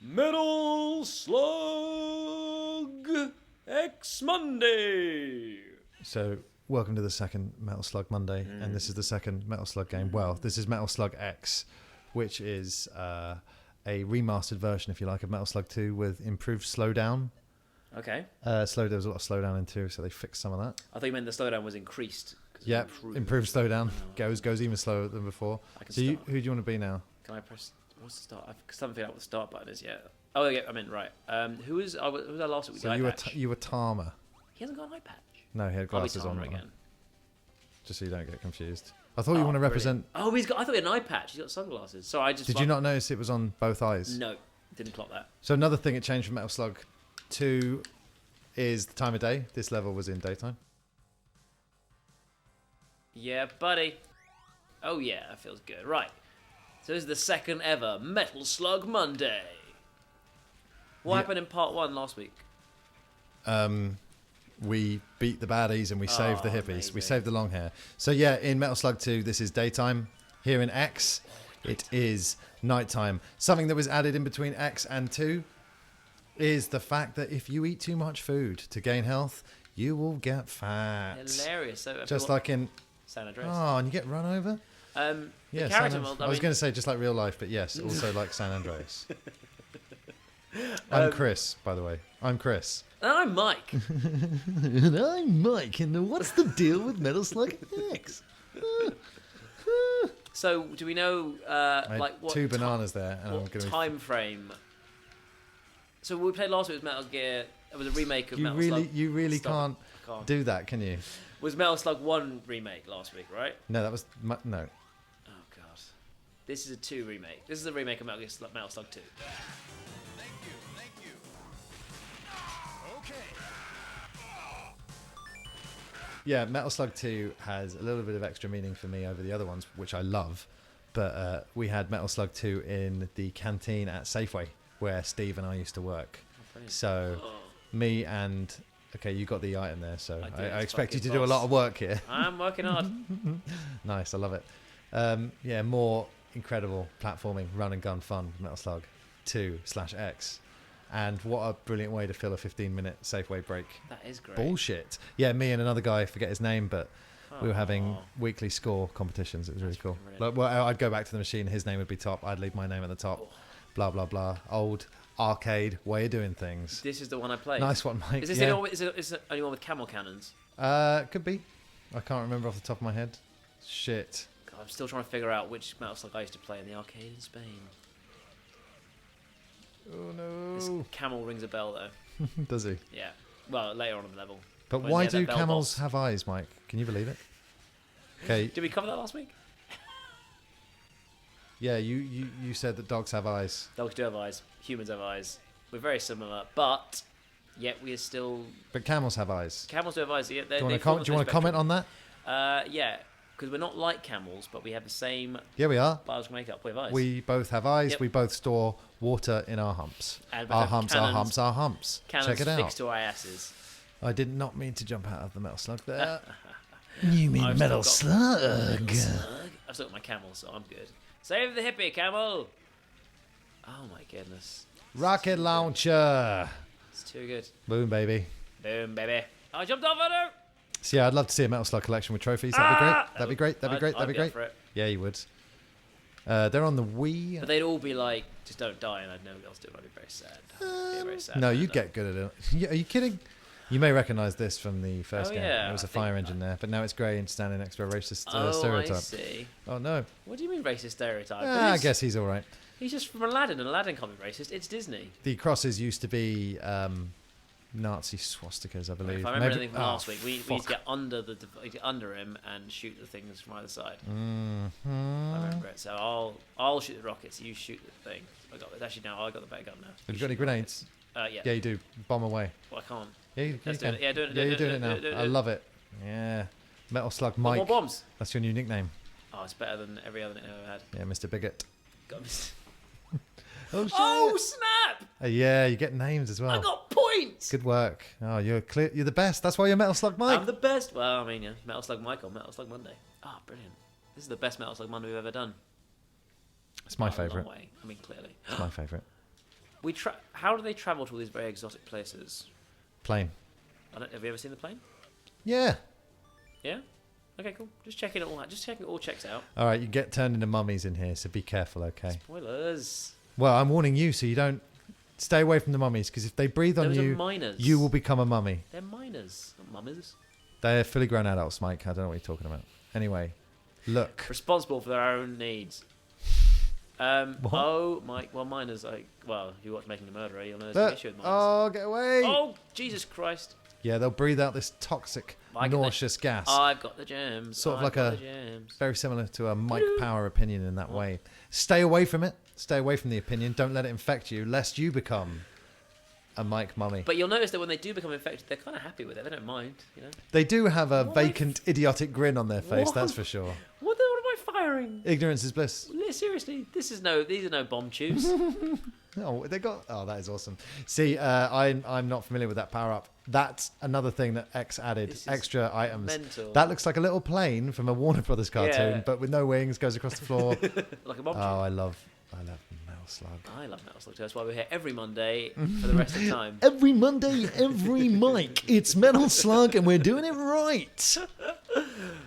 Metal Slug X Monday. So, welcome to the second Metal Slug Monday, and this is the second Metal Slug game. Well, this is Metal Slug X, which is a remastered version, if you like, of Metal Slug 2 with improved slowdown. Okay. There was a lot of slowdown in 2, so they fixed some of that. I thought you meant the slowdown was increased. Yeah, improved slowdown. Goes even slower than before. So who do you want to be now? Can I press... What's the start? I haven't figured out what the start button is yet. Oh, yeah, I mean, right. Who was our last week? So you were Tama. He hasn't got an eye patch. No, he had glasses on. Again. Just so you don't get confused. I thought you want to represent... Oh, I thought he had an eye patch. He's got sunglasses. So I just... Did you not notice it was on both eyes? No, didn't clock that. So another thing it changed from Metal Slug 2 is the time of day. This level was in daytime. Yeah, buddy. Oh, yeah, that feels good. Right. So this is the second ever Metal Slug Monday. What happened in part 1 last week? We beat the baddies and we saved the hippies. Amazing. We saved the long hair. So yeah, in Metal Slug 2, this is daytime. Here in X, it is nighttime. Something that was added in between X and 2 is the fact that if you eat too much food to gain health, you will get fat. Hilarious. So just like in... San Andreas. Oh, and you get run over? Yeah, I was going to say just like real life, but yes, also like San Andreas. I'm Chris, by the way. I'm Chris. And I'm Mike. And I'm Mike, and what's the deal with Metal Slug X? So, do we know, like, what... 2 bananas there, and I'm going to... time frame... So, we played last week with Metal Gear... It was a remake of Metal Slug... You really can't do that, can you? Was Metal Slug 1 remake last week, right? No, that was... No. Oh, God. This is a 2 remake. This is a remake of Metal Slug 2. Thank you. Okay. Yeah, Metal Slug 2 has a little bit of extra meaning for me over the other ones, which I love. But we had Metal Slug 2 in the canteen at Safeway, where Steve and I used to work. So, me and... Okay, you got the item there, so I expect you to do a lot of work here. I'm working hard. Nice, I love it. Yeah, more incredible platforming, run and gun fun, Metal Slug 2/X. And what a brilliant way to fill a 15-minute Safeway break. That is great. Bullshit. Yeah, me and another guy, I forget his name, but we were having weekly score competitions. It was really cool. Like, well, I'd go back to the machine, his name would be top, I'd leave my name at the top. Blah, blah, blah. Old arcade way of doing things. This is the one I played. Nice one, Mike. Is this the only one, is it only one with camel cannons? Could be. I can't remember off the top of my head. Shit. God, I'm still trying to figure out which Metal Slug I used to play in the arcade in Spain. Oh no. This camel rings a bell though. Does he? Yeah. Well, later on in the level. But When why they had do that bell camels boss. have eyes, Mike? Can you believe it? Okay. Did we cover that last week? Yeah, you said that dogs have eyes. Dogs do have eyes. Humans have eyes. We're very similar, but yet we are still... But camels have eyes. Camels do have eyes. Yeah, Do you want to comment on that? Yeah, because we're not like camels, but we have the same Yeah, we are. biological makeup. We have eyes. We both have eyes. Yep. We both store water in our humps. And we Our have humps, our cannons- humps, our humps. Cannons Check it out. fixed to our asses. I did not mean to jump out of the Metal Slug there. You mean I've Metal still got- Slug? I've still got my camel, so I'm good. Save the hippie, camel! Oh my goodness. Rocket launcher. It's too good. Boom, baby. Boom, baby. I jumped off it! So yeah, I'd love to see a Metal Slug collection with trophies. That'd be great. That'd be great. That'd be great. That'd be I'd go great. for it. Yeah, you would. They're on the Wii. But they'd all be like, just don't die, and I'd never be able to do it. I'd be very sad. I'd be very sad. No, you get good at it. Are you kidding? You may recognise this from the first game. yeah, There was I a fire think- engine there, but now it's grey and standing next to a racist Oh, stereotype. I see. Oh no. What do you mean racist stereotype? I guess he's all right. He's just from Aladdin, and Aladdin can't be racist. It's Disney. The crosses used to be Nazi swastikas, I believe. If I remember anything from oh, last week, we used to fuck. get under him and shoot the things from either side. Mhm. I remember it. So I'll shoot the rockets. You shoot the thing. I got it. Actually, no, I got the better gun now. Have you got any grenades? Yeah. Yeah, you do. Bomb away. Well, I can't. Yeah, you Let's do can. it. Yeah, do it. Yeah, you're do doing it now. do I love it. Yeah. Metal Slug More Mike. bombs. That's your new nickname. Oh, it's better than every other nickname I've ever had. Yeah, Mr. Bigot. Got me. Oh, shit. Oh snap! Yeah, you get names as I well. got points. Good work. Oh, you're clear. You're the best. That's why you're Metal Slug Mike. I'm the best. Well, I mean, yeah, Metal Slug Mike or Metal Slug Monday. Oh, brilliant. This is the best Metal Slug Monday we've ever done. It's my by a long favourite. way. I mean, clearly. It's my favourite. How do they travel to all these very exotic places? Plane. Have you ever seen the plane? Yeah. Yeah. Okay, cool. Just checking it all out. Just checking it all checks out. All right, you get turned into mummies in here, so be careful, okay? Spoilers. Well, I'm warning you, so you don't stay away from the mummies, because if they breathe on Those are you, minors. you will become a mummy. They're minors, not mummies. They're fully grown adults, Mike. I don't know what you're talking about. Anyway, look. Responsible for their own needs. What? Oh, Mike. Well, minors. If you watch Making a Murderer, you'll know there's an issue with minors. Oh, get away! Oh, Jesus Christ! Yeah, they'll breathe out this toxic, nauseous gas. I've got the germs. Sort of I've like got a- the germs. Very similar to a Mike Power opinion in that way. Stay away from it. Stay away from the opinion. Don't let it infect you, lest you become a Mike mummy. But you'll notice that when they do become infected, they're kind of happy with it. They don't mind, you know. They do have a What? vacant, idiotic grin on their face, What? that's for sure. What am I firing? Ignorance is bliss. Seriously, these are no bomb tubes. Oh, that is awesome. See, I'm not familiar with that power up. That's another thing that X added, This is extra items. mental. That looks like a little plane from a Warner Brothers cartoon, Yeah. but with no wings, goes across the floor. Like a bomb Oh, tube. I love Metal Slug. I love Metal Slug too. That's why we're here every Monday for the rest of the time. Every Monday, every Mike, it's Metal Slug, and we're doing it right.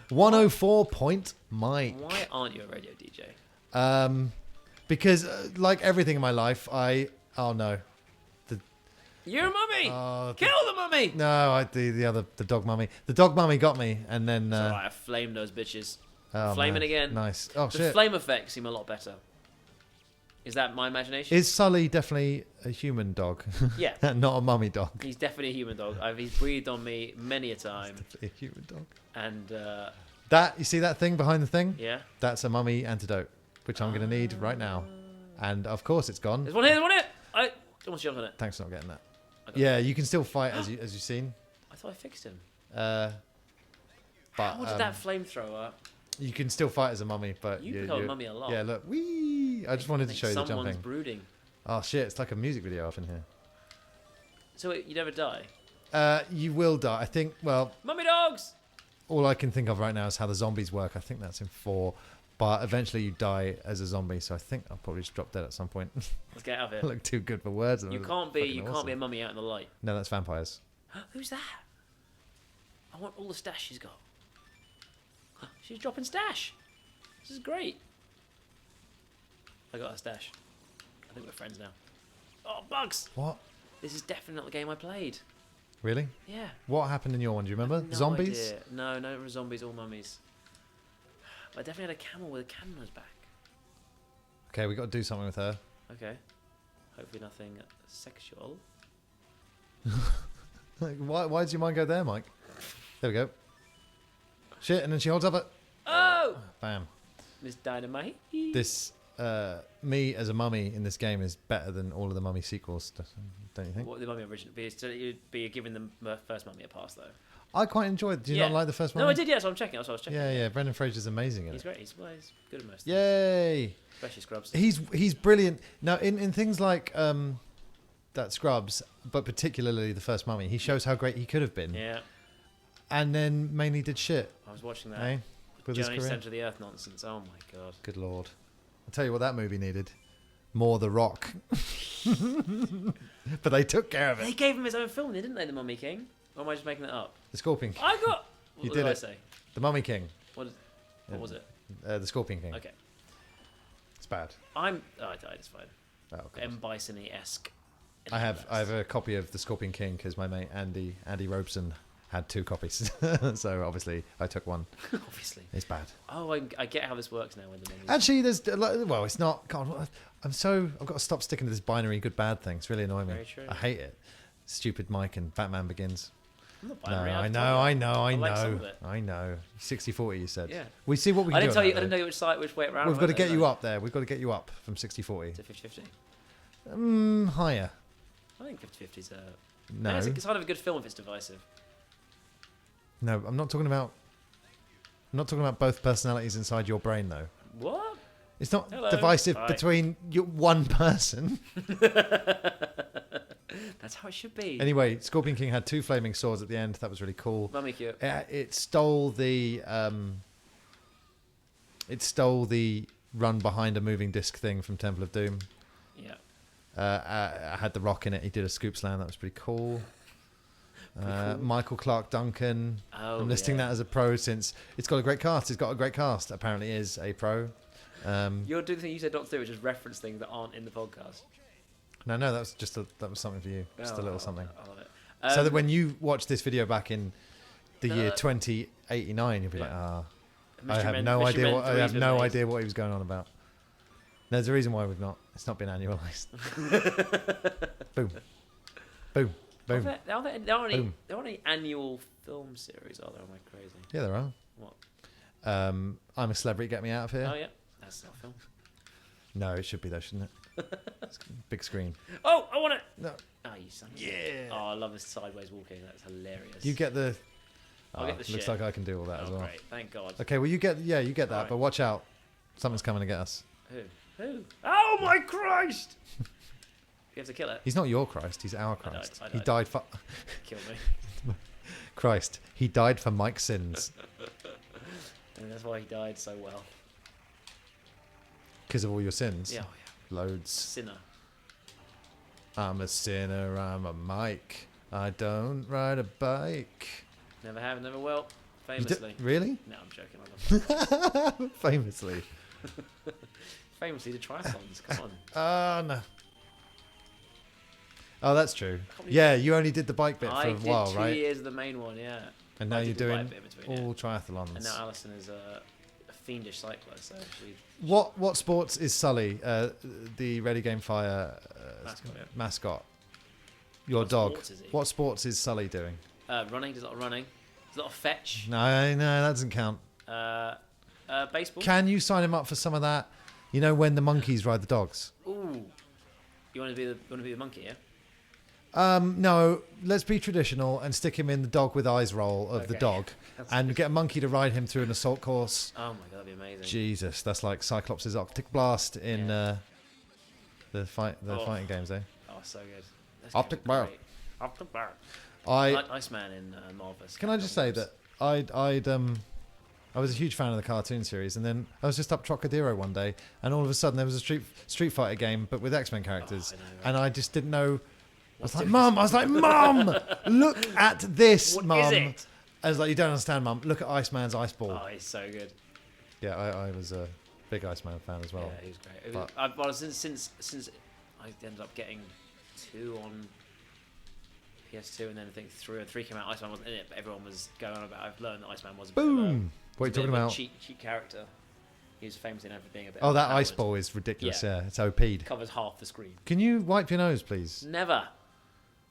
104 point Mike. Why aren't you a radio DJ? Because like everything in my life, oh no, You're a mummy! Kill the mummy! no, the dog mummy. The dog mummy got me, and then It's alright, I flamed those bitches. oh, Flaming man. again. Nice. Oh The shit. flame effects seem a lot better. Is that my imagination? Is Sully definitely a human dog? Yeah. Not a mummy dog. He's definitely a human dog. He's breathed on me many a time. A human dog. And, That you see that thing behind the thing? yeah. That's a mummy antidote, which I'm going to need right now. And of course it's gone. There's one here, there's one here! I almost jumped on it. Thanks for not getting that. I got Yeah, you can still fight as you've seen. I thought I fixed him. But How did that flamethrower? you can still fight as a mummy, but You become a mummy a lot. Yeah, look, wee! I just wanted to think show you the someone's jumping. brooding. Oh shit! It's like a music video up in here. So you never die? You will die. I think. Well, Mummy dogs! all I can think of right now is how the zombies work. I think that's in 4, but eventually you die as a zombie. So I think I'll probably just drop dead at some point. Let's get out I of here. look too good for words. You can't be a mummy out in the light. No, that's vampires. Who's that? I want all the stash she's got. She's dropping stash. This is great. I got her stash. I think we're friends now. Oh, bugs! What? This is definitely not the game I played. Really? Yeah. What happened in your one? Do you remember? No Zombies? idea. No, no zombies or mummies. But I definitely had a camel with a cannon on his back. Okay, we got to do something with her. Okay. Hopefully nothing sexual. Like, why did your mind go there, Mike? There we go. Shit, and then she holds up a Oh! bam. Miss Dynamite. This me as a mummy in this game is better than all of the mummy sequels, don't you think? What the mummy original be? So you'd be giving the first mummy a pass though. I quite enjoyed. Do you not like the first one? No, I did. Yes, I'm checking. That's what I was checking. Yeah, yeah. Brendan Fraser's amazing in He's it. great. He's good at most. Yay! Especially Scrubs. He's brilliant. Now in things like that Scrubs, but particularly the first Mummy, he shows how great he could have been, Yeah, and then mainly did shit. I was watching that. Eh? With his Journey career. Centre of the Earth nonsense. Oh my god. Good lord! I'll tell you what that movie needed. More The Rock. But they took care of They it. gave him his own film, didn't they? The Mummy King. Or am I just making that up? The Scorpion King. I got. You What did I it. say? The Mummy King. What was it? The Scorpion King. Okay. It's bad. I died. It's fine. Oh, God. M Bison-y esque. I have a copy of The Scorpion King because my mate Andy Robeson had 2 copies. So obviously I took one. Obviously. It's bad. Oh, I get how this works now. When the mummy's... Actually, well, it's not. God, I've got to stop sticking to this binary good bad thing. It's really annoying me. Very true. I hate it. Stupid Mike and Batman Begins. I'm not No, binary, I I've know, told I you. know, I like some of it. I know. 60-40, you said. Yeah. We see what we can I didn't do. tell on you. that, I didn't though. know which way around. We've got to get you up up there. We've got to get you up from 60-40. to 50-50. Higher. I think 50-50's No. It's kind of a good film if it's divisive. No, I'm not talking about. I'm not talking about both personalities inside your brain, though. What? It's not Hello. divisive Hi. between one person. That's how it should be. Anyway, Scorpion King had 2 flaming swords at the end. That was really cool. Mummy cute. It stole the run behind a moving disc thing from Temple of Doom. Yeah. I had the rock in it. He did a scoop slam. That was pretty cool. Cool. Michael Clark Duncan. Oh, I'm listing yeah. that as a pro since it's got a great cast. It's got a great cast. Apparently is a pro. You're doing the thing you said not to do, which is reference things that aren't in the podcast. No, that was that was something for you. Just a little something. I love it. So that when you watch this video back in the year Uh, 2089, you'll be like, yeah. I have no idea what he was going on about. There's a reason why we've not. It's not been annualized. Boom, boom, boom. There aren't any annual film series, are there? Am I crazy? Yeah, there are. What? I'm a Celebrity. Get me out of here. Oh yeah, that's not a film. No, it should be though, shouldn't it? Big screen. Oh, I want it. No, Oh, you son. of a- Yeah. Oh, I love this sideways walking. That's hilarious. you get the. I'll get the looks shit. like I can do all that as Oh, well. great. Thank God. Okay, well you get that, Alright. but watch out, something's coming to get us. Who? Oh my Christ! You have to kill it. He's not your Christ, he's our I died, Christ. I He died. died for Kill me. Christ. He died for Mike's sins And that's why he died so well. because of all your sins. Yeah, Loads. sinner. I'm a sinner. I'm a Mike. I don't ride a bike. Never have, never will. You di- Famously. really? No, I'm joking. I love it. Famously. Famously did triathlons. Come on. No. Oh, that's true. Can't believe Yeah, you only did the bike bit for I a did while, 2 right? years of the main one, yeah. And now I you're did the doing bike bit in between, all yeah. triathlons. And now Alison is a fiendish cyclist, so she What sports is Sully, the Ready Game Fire Mascot, yeah. mascot? Your What dog. sports is he? What sports is Sully doing? running, does a lot of running. Does a lot of fetch. No, that doesn't count. Baseball. Can you sign him up for some of that? You know when the monkeys ride the dogs? Ooh. You want to be the monkey, yeah? No, let's be traditional and stick him in the dog with eyes role of the Okay. dog and get a monkey to ride him through an assault course. Oh my god, that'd be amazing. Jesus, that's like Cyclops' Optic Blast in Yeah. the fighting games, eh? Oh, so good. That's Optic gonna bar. be great. Optic bar. I Like Iceman in Marvelous. Can I just say that I was a huge fan of the cartoon series, and then I was just up Trocadero one day, and all of a sudden there was a Street Fighter game, but with X-Men characters, I know, right? and I just didn't know. I was like, difference Mum, look at this, What Mum. is it? I was like, you don't understand, Mum. Look at Iceman's ice ball. Oh, he's so good. Yeah, I was a big Iceman fan as well. Yeah, he's great. It But- was, well, since I ended up getting 2 on PS2, and then I think 3 came out. Iceman wasn't in it, but everyone was going on about. I've learned that Iceman was a bit of a, Boom! What are you was a bit talking of a about? cheat character. He was famous in everything. A bit Oh, that overpowered. ice ball is ridiculous. Yeah. Yeah, it's OP'd. Covers half the screen. Can you wipe your nose, please? Never.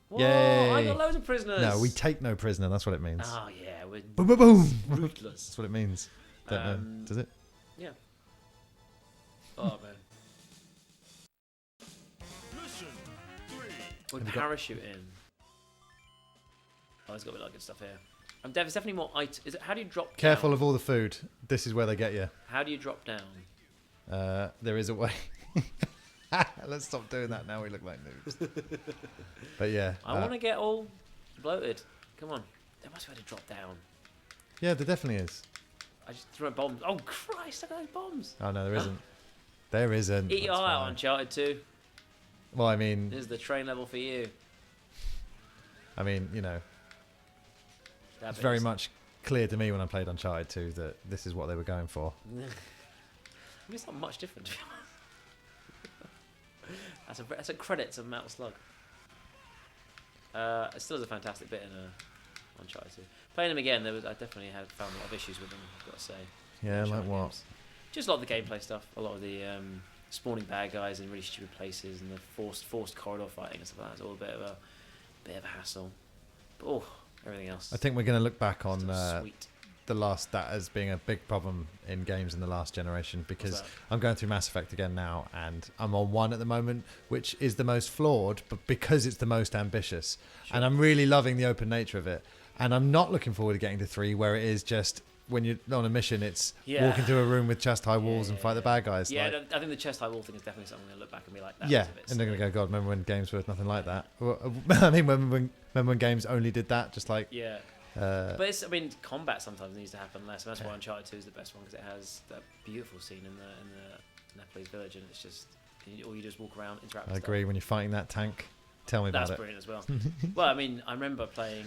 Whoa, Yay. I got loads of prisoners. No, we take no prisoner. That's what it means. Oh yeah, we're Boom, boom, boom. ruthless. That's what it means. Don't know. Does it? Yeah. Oh man. Mission 3. We Have you got- parachute in. Oh, there's got to be a lot of good stuff here. There's definitely more. Is it? How do you drop? Careful down? of all the food. This is where they get you. How do you drop down? There is a way. Let's stop doing that now. We look like noobs. But yeah. I want to get all bloated. Come on. There must be a way to drop down. Yeah, there definitely is. I just threw bombs. Oh Christ! Look at those bombs. Oh no, there isn't. There isn't. Eat your That's eye out, fine. Uncharted 2. Well, I mean, This is the train level for you. you know, That it's bit very is- much clear to me when I played Uncharted 2 that this is what they were going for. I mean, it's not much different. To be honest. That's a credit to Metal Slug. It still is a fantastic bit in Uncharted 2. Playing them again, I definitely had found a lot of issues with them. I've got to say. Yeah, like Uncharted what? games. Just a lot of the gameplay stuff. A lot of the spawning bad guys in really stupid places and the forced corridor fighting and stuff like that. It's all a bit of a hassle. But everything else. I think we're going to look back on still sweet. that as being a big problem in games in the last generation, because What's that? I'm going through Mass Effect again now, and I'm on 1 at the moment, which is the most flawed, but because it's the most ambitious. Sure. And I'm really loving the open nature of it. And I'm not looking forward to getting to 3, where it is just, when you're on a mission, it's Yeah. walk into a room with chest high walls and Yeah, fight the bad guys. Yeah, like- I think the chest high wall thing is definitely something I'm going to look back and be like, that yeah, was a bit and they're going to silly. go, God, remember when games were nothing like that? Well, I mean, remember when games only did that, just like... Yeah. But combat sometimes needs to happen less, and that's why Uncharted 2 is the best one, because it has that beautiful scene in the Nepalese village, and it's just all you just walk around, interact. I with agree. When you're fighting that tank, tell me That's about it. brilliant as well. Well, I mean, I remember playing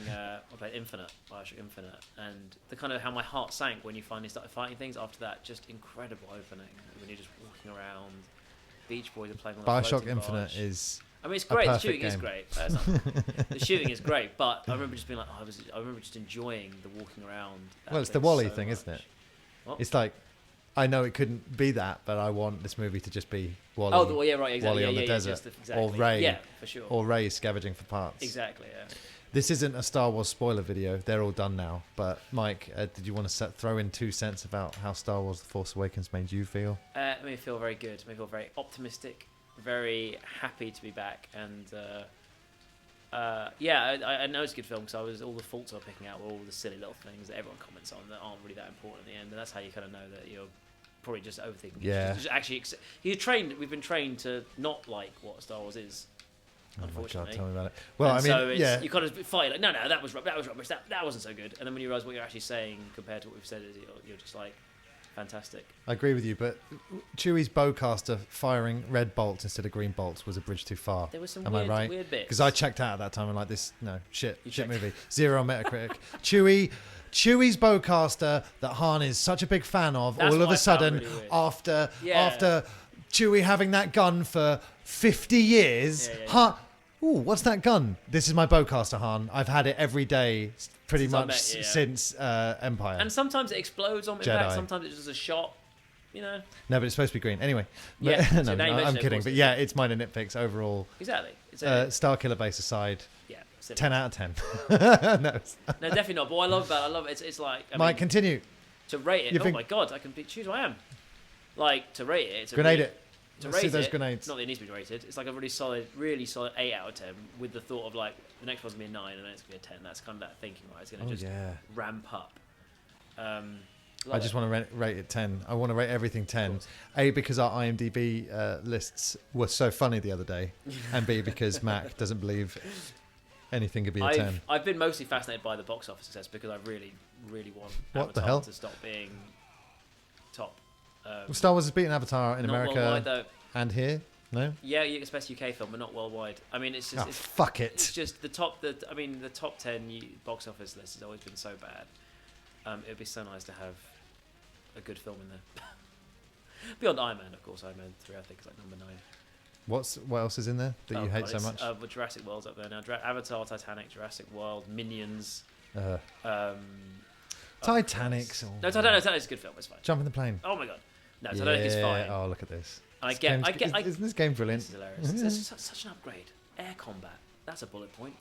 Infinite, Bioshock Infinite, and the kind of how my heart sank when you finally started fighting things. After that, just incredible opening when you're just walking around. Beach Boys are playing on the Bioshock floating Infinite barge. is. I mean, it's great. The perfect shooting is game. great. The shooting is great, but I remember just being like, I remember just enjoying the walking around. that Well, it's the place Wall-E so thing, much. isn't it? What? It's like, I know it couldn't be that, but I want this movie to just be Wall-E. Oh, well, yeah, right, exactly. Wall-E on yeah, the yeah, desert, just exactly. or Ray, Yeah, for sure. or Ray scavenging for parts. Exactly, yeah. This isn't a Star Wars spoiler video; they're all done now. But Mike, did you want to throw in 2 cents about how Star Wars: The Force Awakens made you feel? Made me feel very good. Made me feel very optimistic, very happy to be back, and yeah, I know it's a good film because all the faults I was picking out were all the silly little things that everyone comments on that aren't really that important at the end, and that's how you kind of know that you're probably just overthinking. Yeah. Just actually, we've been trained to not like what Star Wars is. Oh my Unfortunately. God, tell me about it. Well, And I mean, so it's, yeah, you kind of fight like, no, that was rubbish. That wasn't so good. And then when you realise what you're actually saying compared to what we've said, you're just like, fantastic. I agree with you. But Chewie's bowcaster firing red bolts instead of green bolts was a bridge too far. There was some Am weird, I right? weird bits. Because I checked out at that time and like this, You shit checked. movie, 0 on Metacritic. Chewie's bowcaster that Han is such a big fan of, That's all of what a I found sudden really weird. after Chewie having that gun for 50 years, Yeah, yeah, yeah. Han. Ooh, what's that gun? This is my bowcaster, Han. I've had it every day pretty Since I much met you, yeah. since Empire. And sometimes it explodes on Jedi. impact, sometimes it's just a shot, you know. No, but it's supposed to be green. Anyway, Yeah, no, so now you I'm mention it, of kidding. course But it yeah, is. it's minor nitpicks overall. Exactly. It's Star Killer base aside, yeah, silly. 10 out of 10. no, No, definitely not. But what I love about it, I love it. It's like I Mike, mean, continue. to rate it. you Oh think- my god, I can choose who I am. Like to rate it. It's a Grenade really, it. To Let's see rate those it, grenades. Not that it needs to be rated. It's like a really solid 8 out of 10 with the thought of like the next one's gonna be a 9 and then it's gonna be a 10. That's kind of that thinking, right? It's gonna Oh, just yeah. ramp up. I Love just it. want to rate it 10. I want to rate everything 10. course. A, because our IMDb lists were so funny the other day. And B, because Mac doesn't believe anything could be a 10. I've been mostly fascinated by the box office success because I really, really want What the Avatar hell? to stop being top. Star Wars has beaten Avatar in Not America worldwide though. and here. No? Yeah, it's best UK film, but not worldwide. I mean, it's just Oh, it's, fuck it's it. just the top 10 box office list has always been so bad. It'd be so nice to have a good film in there. Beyond Iron Man, of course. Iron Man 3, I think, is like number 9. What else is in there that you hate so much? Well, Jurassic World's up there now. Avatar, Titanic, Jurassic World, Minions. Titanic's. No, Titanic's a good film. It's fine. Jump in the plane. Oh my god. No, Titanic is fine. Oh, look at this. I This get. game's- Isn't this game brilliant? This is hilarious. It's such an upgrade. Air combat. That's a bullet point.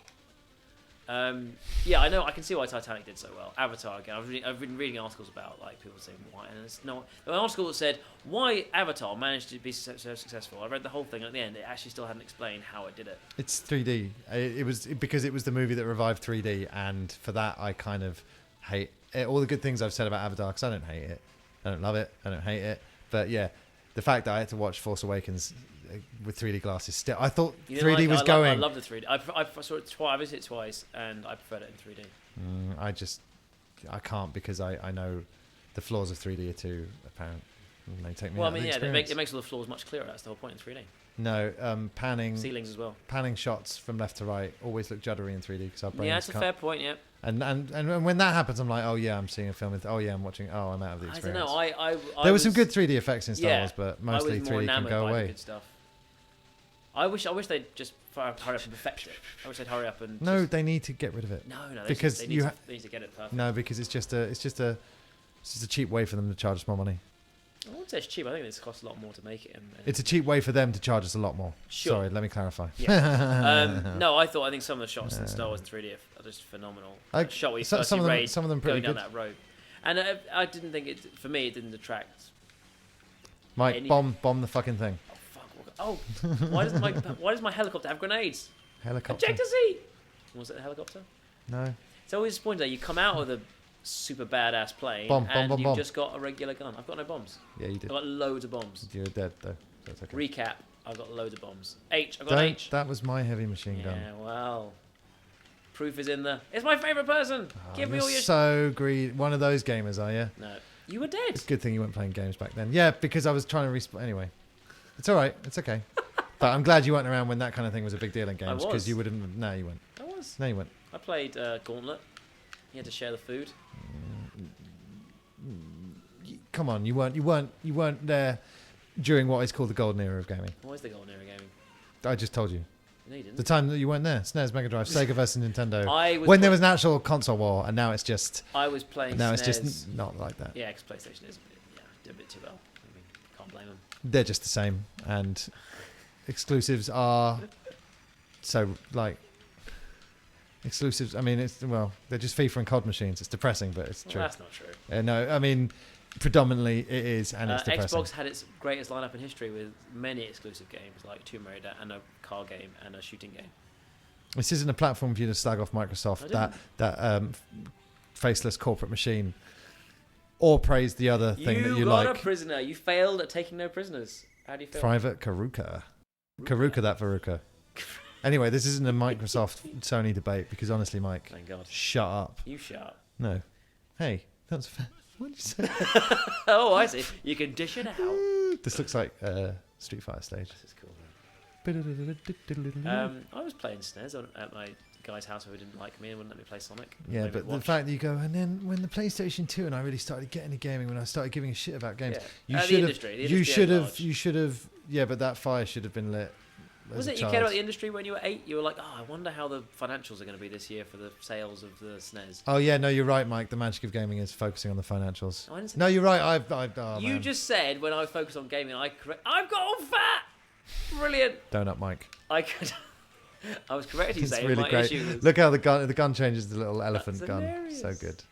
Yeah, I know. I can see why Titanic did so well. Avatar again. I've been reading articles about like people saying why, and there's no an article that said why Avatar managed to be so successful. I read the whole thing. At the end, it actually still hadn't explained how it did it. It's 3D. It was because it was the movie that revived 3D, and for that I kind of hate all the good things I've said about Avatar because I don't hate it, I don't love it, I don't hate it. But yeah, the fact that I had to watch Force Awakens with 3D glasses, still I thought You didn't 3D like was it? going. I love the 3D. I saw it twice. I visited it twice, and I preferred it in 3D. I can't because I know the flaws of 3D are too apparent. And they take me Well, I out of mean, the yeah, experience. it makes all the flaws much clearer. That's the whole point in 3D. No, panning Ceilings as well. shots from left to right always look juddery in 3D because our brains Yeah, that's a can't. fair point. Yeah. And when that happens, I'm like, oh yeah, I'm seeing a film. Oh yeah, I'm watching. Oh, I'm out of the I don't experience. know. I There were some good 3D effects in Star Yeah, Wars, but I mostly was more 3D can enamoured go by the away. good stuff. I wish they'd just hurry up and perfect it. I wish they'd hurry up and No, just, they need to get rid of it. no, because they you need to get it perfect. No, because it's just a cheap way for them to charge us more money. I wouldn't say it's cheap. I think this costs a lot more to make it. And It's a cheap way for them to charge us a lot more. Sure. Sorry, let me clarify. Yeah. No, I think some of the shots in Star Wars 3D are just phenomenal. I- That shot where you so- first some see of them- Rey some of them pretty going down good. that road, and I didn't think it. For me, it didn't detract. Mike, Any- bomb the fucking thing. Oh fuck! Oh, why does my helicopter have grenades? Helicopter. Ejector seat. Was it a helicopter? No. It's always disappointing that you come out of the super badass plane Bomb, and you've bomb. just got a regular gun. I've got no bombs. Yeah, you I've did. got loads of bombs. You're dead though. So it's okay. Recap: I've got loads of bombs. I've got an H. That was my heavy machine gun. Yeah, well, proof is in the. It's my favourite person. Oh, Give me you're all your. so greedy. One of those gamers, are you? No, you were dead. It's a good thing you weren't playing games back then. Yeah, because I was trying to respawn. Anyway, It's all right. It's okay. But I'm glad you weren't around when that kind of thing was a big deal in games, was. because you wouldn't. No, you weren't. I was. No, you weren't. I played Gauntlet. You had to share the food. Come on, you weren't there during what is called the golden era of gaming. What is the golden era gaming? I just told you. No, you didn't. The time that you weren't there, SNES, Mega Drive, Sega versus Nintendo. When there was an actual console war, and now it's just. I was playing. Now SNES. it's just not like that. Yeah, because PlayStation is. Yeah, did a bit too well. I mean, can't blame them. They're just the same, and exclusives are so like. Exclusives. I mean, they're just FIFA and COD machines. It's depressing, but it's true. Well, that's not true. No, I mean, predominantly it is, and it's depressing. Xbox had its greatest lineup in history with many exclusive games like Tomb Raider and a car game and a shooting game. This isn't a platform for you to slag off Microsoft, that faceless corporate machine, or praise the other thing that you like. You got a prisoner. You failed at taking no prisoners. How do you feel? Private Karuka. Karuka that Veruca. Anyway, this isn't a Microsoft Sony debate, because honestly, Mike, Thank God. shut up. You shut up. No. Hey, that's fair. What did you say? Oh, I see. You can dish it out. This looks like Street Fighter stage. This is cool, man. I was playing SNES at my guy's house who didn't like me and wouldn't let me play Sonic. Yeah, but the fact that you go, and then when the PlayStation 2 and I really started getting into gaming, when I started giving a shit about games, yeah. you should have, yeah, but that fire should have been lit. Was it you cared about the industry when you were 8? You were like, oh, I wonder how the financials are going to be this year for the sales of the SNES. Oh yeah, no, you're right, Mike. The magic of gaming is focusing on the financials. Oh, I didn't say no, that. you're right. You man. just said when I focused on gaming, I've got all fat. Brilliant. Donut, Mike. I was correct. You It's saying really my great. issue was, Look how the gun changes the little elephant gun. hilarious. So good.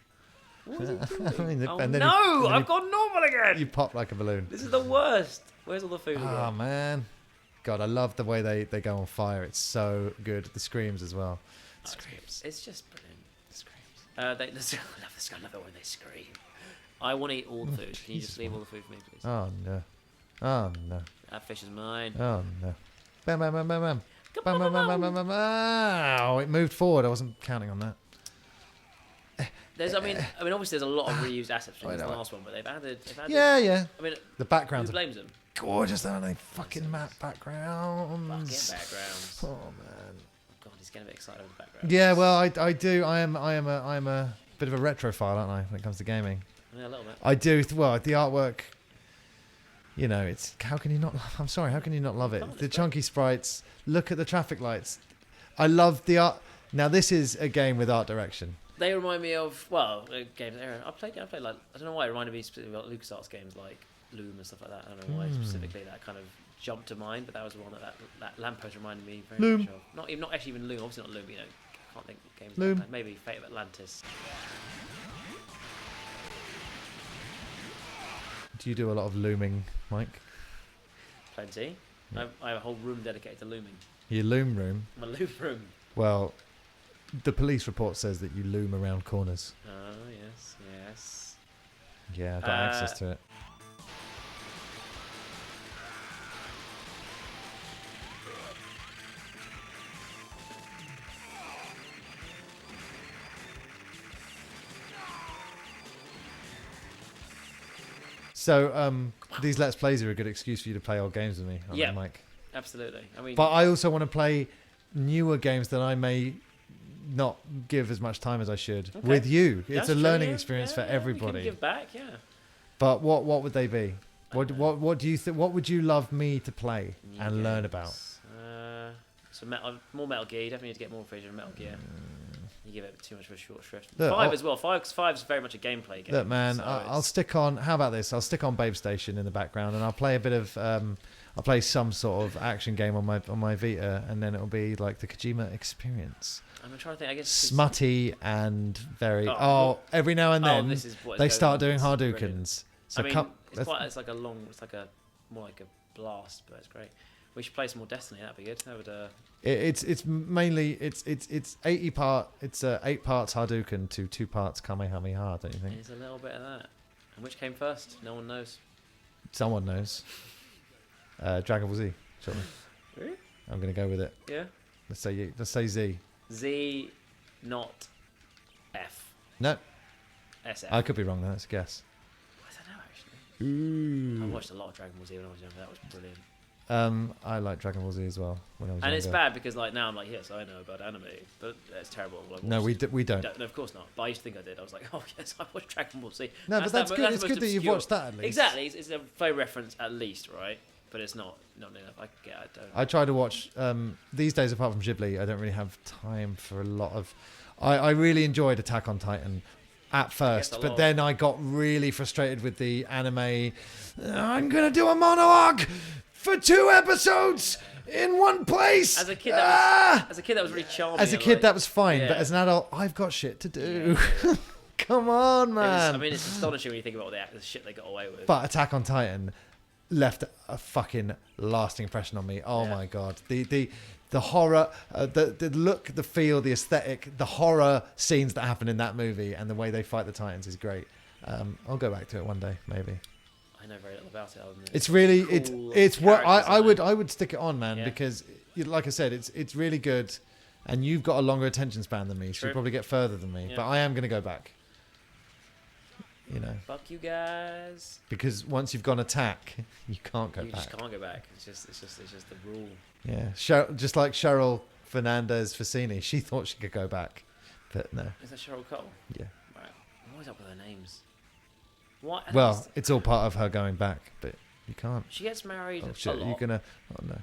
what was he doing? I mean, Oh and then no! you- I've gone normal again. You pop like a balloon. This is the worst. Where's all the food Oh again? man, God, I love the way they go on fire. It's so good. The screams as well. Oh, Screams. It's just brilliant. The screams. I love this. I love it when they scream. I want to eat all the food. Can you just leave all the food for me, please? Oh no. Oh no. That fish is mine. Oh no. Bam bam bam bam bam. Bam bam bam bam bam bam. Oh, it moved forward. I wasn't counting on that. I mean, obviously, there's a lot of reused assets from I the know. last one, but they've added. Yeah. I mean, The who backgrounds are blames them? gorgeous, aren't they? Fucking matte backgrounds. Fucking backgrounds. Oh man. God, he's getting a bit excited with the background. Yeah, well, I do. I am a bit of a retrophile, aren't I, when it comes to gaming? Yeah, a little bit. I do. Well, the artwork. You know, it's how can you not? I'm sorry. How can you not love it? Can't, The it's chunky sprites. Look at the traffic lights. I love the art. Now this is a game with art direction. They remind me of games. I played like I don't know why it reminded me specifically about LucasArts games like Loom and stuff like that. I don't know why specifically that kind of jumped to mind, but that was the one that lamppost reminded me very Loom. much of. Not actually even Loom. Obviously not Loom. You know, I can't think of games Loom. like that. Maybe Fate of Atlantis. Do you do a lot of looming, Mike? Plenty. Yeah. I have a whole room dedicated to looming. Your loom room. My loom room. Well, the police report says that you loom around corners. Oh yes. Yeah, I've got access to it. So, these Let's Plays are a good excuse for you to play old games with me, aren't Yeah. they, Mike? Absolutely. I mean, But I also want to play newer games that I may not give as much time as I should Okay. with you. It's that's a true, learning yeah. experience for Yeah, everybody. You can give back, yeah. But what would they be? What don't know. what do you think? What would you love me to play New and learn games. about? More Metal Gear. You definitely need to get more footage of Metal Gear. You give it too much of a short shrift. Look, 5 I'll- as well. Five's very much a gameplay game. Look, man, so I'll it's- stick on. How about this? I'll stick on Babe Station in the background, and I'll play a bit of. I'll play some sort of action game on my Vita, and then it'll be like the Kojima experience. I'm trying to think. I guess 'cause- Smutty and very. Oh, Every now and then this is what they it's start going- doing it's brilliant. Hadoukens. So I mean, come, it's like a long. It's like a more like a blast, but it's great. We should play some more Destiny. That'd be good. That would. it's mainly it's 80 part. It's 8 parts Hadouken to 2 parts Kamehameha. Don't you think? There's a little bit of that. And which came first? No one knows. Someone knows. Dragon Ball Z. Shortly. Really? I'm gonna go with it. Yeah. Let's say Z. Z, not F. No, SF. I could be wrong. Though. That's a guess. I don't know actually. I Ooh. watched a lot of Dragon Ball Z when I was younger. That was brilliant. I like Dragon Ball Z as well when I was And younger. it's bad because like now I'm like, yes, I know about anime, but it's terrible. No, we don't. No, of course not. But I used to think I did. I was like, oh yes, I watched Dragon Ball Z. No, but that's good. It's the good most that you've obscure- watched that at least. Exactly, it's a fair reference at least, right? But it's not enough. I don't. I try to watch these days. Apart from Ghibli, I don't really have time for a lot of. I really enjoyed Attack on Titan at first, a but lot. then I got really frustrated with the anime. I'm gonna do a monologue for 2 episodes in one place. As a kid, that was really charming. As a and, kid, like, that was fine, but yeah. as an adult, I've got shit to do. Yeah. Come on, It was, man. I mean, it's astonishing when you think about the shit they got away with. But Attack on Titan left a fucking lasting impression on me. Oh Yeah. my god, the horror, the look, the feel, the aesthetic, the horror scenes that happen in that movie, and the way they fight the Titans is great. I'll go back to it one day, maybe. I know very little about it. Other than It's really cool it's what characters I in would it. I would stick it on, man, Yeah. because like I said, it's really good, and you've got a longer attention span than me, so True. you probably get further than me. Yeah. But I am gonna go back. Fuck you guys. Because once you've gone Attack, you can't go You back. just can't go back. It's just the rule. Yeah, just like Cheryl Fernandez Ficini, she thought she could go back, but no. Is that Cheryl Cole? Yeah. Right. I'm always up with her names. What? Well, it's all part of her going back, but you can't. She gets married Oh a shit! lot You're gonna. Oh no.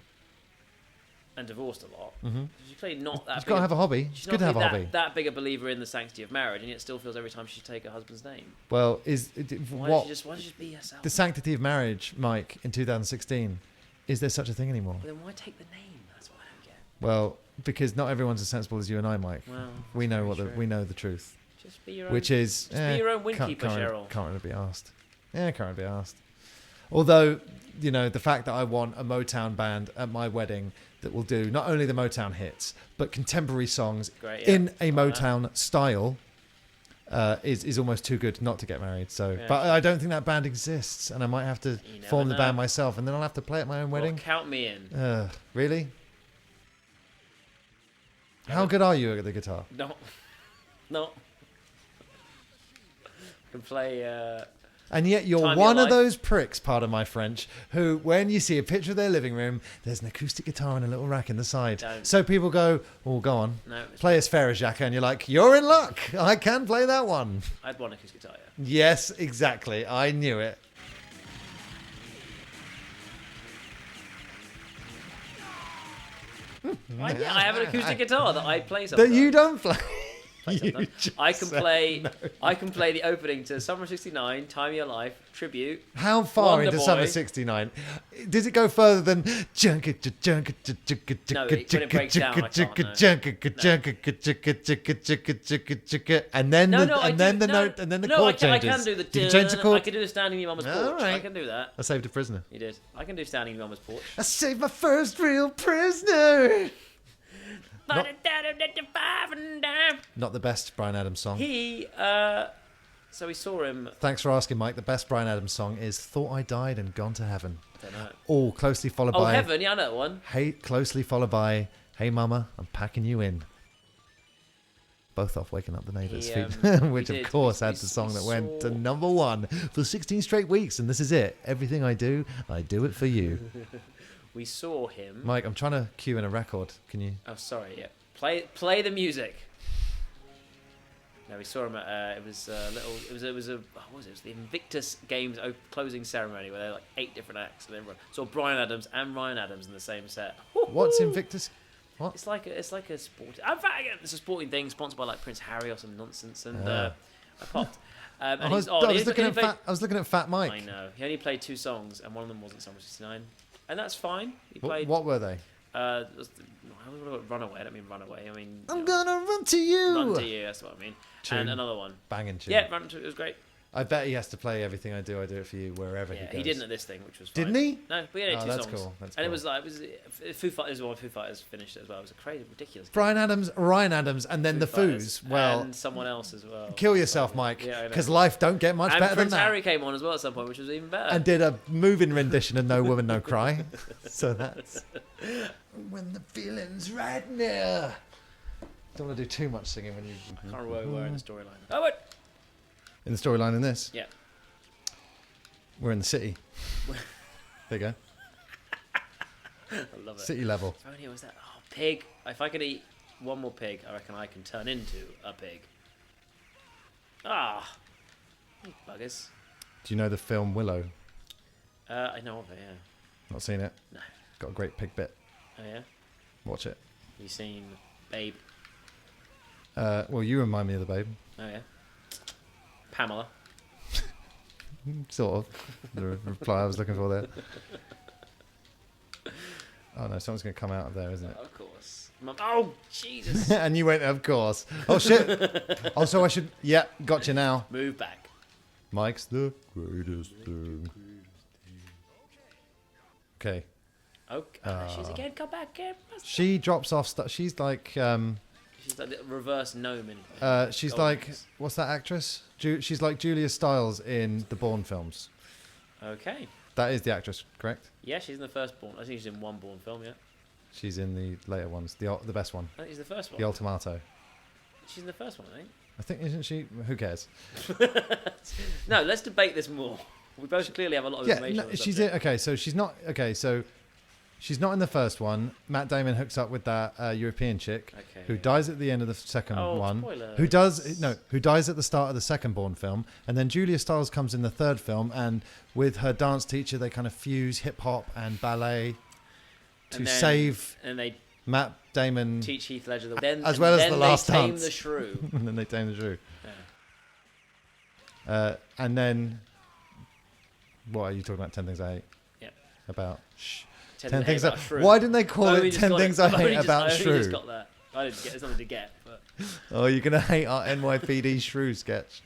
and divorced a lot. Mm-hmm. She's clearly not that. You've got to have a hobby. She's It's not good to have a that, hobby. that big a believer in the sanctity of marriage, and yet still feels every time she take her husband's name. Well, Why what does she just be herself? the sanctity of marriage, Mike, in 2016? Is there such a thing anymore? But then why take the name? That's what I don't get. Well, because not everyone's as sensible as you and I, Mike. Well, We know that's very true. we know the truth, Just be your own. which is Just be your own windkeeper, Cheryl. Can't really be asked. Yeah, can't really be asked. Although, the fact that I want a Motown band at my wedding that will do not only the Motown hits but contemporary songs Great, yeah. in a Like that. Motown style is almost too good not to get married. So, Yeah. but I don't think that band exists, and I might have to You never form the know. band myself, and then I'll have to play at my own Well, wedding. count me in. Really? How good are you at the guitar? No. I can play. And yet you're Time of one your of life. those pricks, pardon my French, who, when you see a picture of their living room, there's an acoustic guitar and a little rack in the side. Don't. So people go, oh, go on. No, it's- Play as fair as Jacka, and you're like, you're in luck. I can play that one. I had one acoustic guitar. Yeah. Yes, exactly. I knew it. I have an acoustic guitar that I play sometimes. That you don't play. Play You sometimes. just I can said play. no. I can play the opening to Summer '69, Time of Your Life, Tribute. How far Wonder into Boy. Summer 69? Does it go further than junk it, No, when it breaks down, I can't, and then No, the no, I and then do, the no, note and then the no, chord I changes. can do the. Did you change the I chord? can do the Standing in Your Mama's All Porch. I right. can do that. I saved a prisoner. You did. I can do Standing in Your Mama's Porch. I saved my first real prisoner. Not the best Bryan Adams song. He. So we saw him. Thanks for asking, Mike. The best Bryan Adams song is "Thought I Died and Gone to Heaven." Don't know. All closely followed Oh, by Heaven. Yeah, I know that one. closely followed by "Hey Mama, I'm packing you in." Both off Waking Up the Neighbours, He, which we of did. course We- had the song we that went saw- to number 1 for 16 straight weeks, and this is it. Everything I do it for you. We saw him. Mike, I'm trying to cue in a record. Can you? Oh, sorry. Yeah. Play the music. No, we saw him at. It was a little. It was a. What was it? It was the Invictus Games closing ceremony where there were like 8 different acts, and everyone saw Bryan Adams and Ryan Adams in the same set. What's Invictus? What? It's like a sport. In fact, again, it's a sporting thing sponsored by like Prince Harry or some nonsense, and I popped. And I was, he's on. I was He looking at played- I was looking at Fat Mike. I know. He only played 2 songs, and one of them wasn't Summer '69, and that's fine. He played. What were they? Runaway. I don't mean Runaway. I mean. I'm gonna run to you. Run to You. That's what I mean. Tune. And another one. Banging tune. Yeah, Run to It was great. I bet he has to play Everything I Do it for you wherever Yeah, he goes. he didn't at this thing, which was fine. Didn't he? No, we only had Oh, 2 that's songs. cool. That's and cool. it was like Foo Fighters. One Foo Fighters finished it as well. It was a crazy, ridiculous. Bryan Adams, Ryan Adams, and then the Fighters, Foos. Well, and someone else as well. kill yourself, Mike, Yeah, I know. because life don't get much And better Prince than that. Harry came on as well at some point, which was even better. And did a moving rendition of No Woman, No Cry. So that's when the feeling's right near. Don't want to do too much singing when you. I can't remember where we were in the storyline. Oh, wait. In the storyline in this, Yeah. we're in the city. There you go. I love it. City level. If only it was that. Oh, pig. If I could eat one more pig, I reckon I can turn into a pig. Ah. You buggers. Do you know the film Willow? I know of it, yeah. Not seen it? No. Got a great pig bit. Oh, yeah? Watch it. You seen Babe? Well, you remind me of the Babe. Oh, yeah. Pamela. Sort of. The reply I was looking for there. Oh no, someone's going to come out of there, isn't it? Of course. Oh, Jesus. And you went, of course. Oh shit. Also, I should. Yeah, got you now. Move back. Mike's the greatest thing. Okay. Okay. She's again. Come back again. She drops off stuff. She's like. She's like the reverse gnome in. She's Gold like. Wings. What's that actress? She's like Julia Stiles in the Bourne films. Okay. That is the actress, correct? Yeah, she's in the first Bourne. I think she's in one Bourne film, yeah. She's in the later ones, the best one, I think she's the first one. the Ultimato. She's in the first one, I think. I think isn't she? Who cares? No, let's debate this more. We both clearly have a lot of Yeah, information. no, on the she's subject. in, okay. So she's not okay. So she's not in the first one. Matt Damon hooks up with that European chick Okay. who dies at the end of the second Oh, one. spoilers. Who dies at the start of the second Bourne film, and then Julia Stiles comes in the third film, and with her dance teacher, they kind of fuse hip hop and ballet to And then- save And they Matt Damon, teach Heath Ledger the then as well as then the last they tame dance. the shrew. and then they tame the shrew. Yeah. And then, what are you talking about? 10 Things I Hate. Yeah. About 10 10 things. about shrew. Why didn't they call I only it just 10 got Things it. I I've Hate only just- about I only shrew? just got that. I didn't get. There's nothing to get. But Oh, you're gonna hate our NYPD shrew sketch.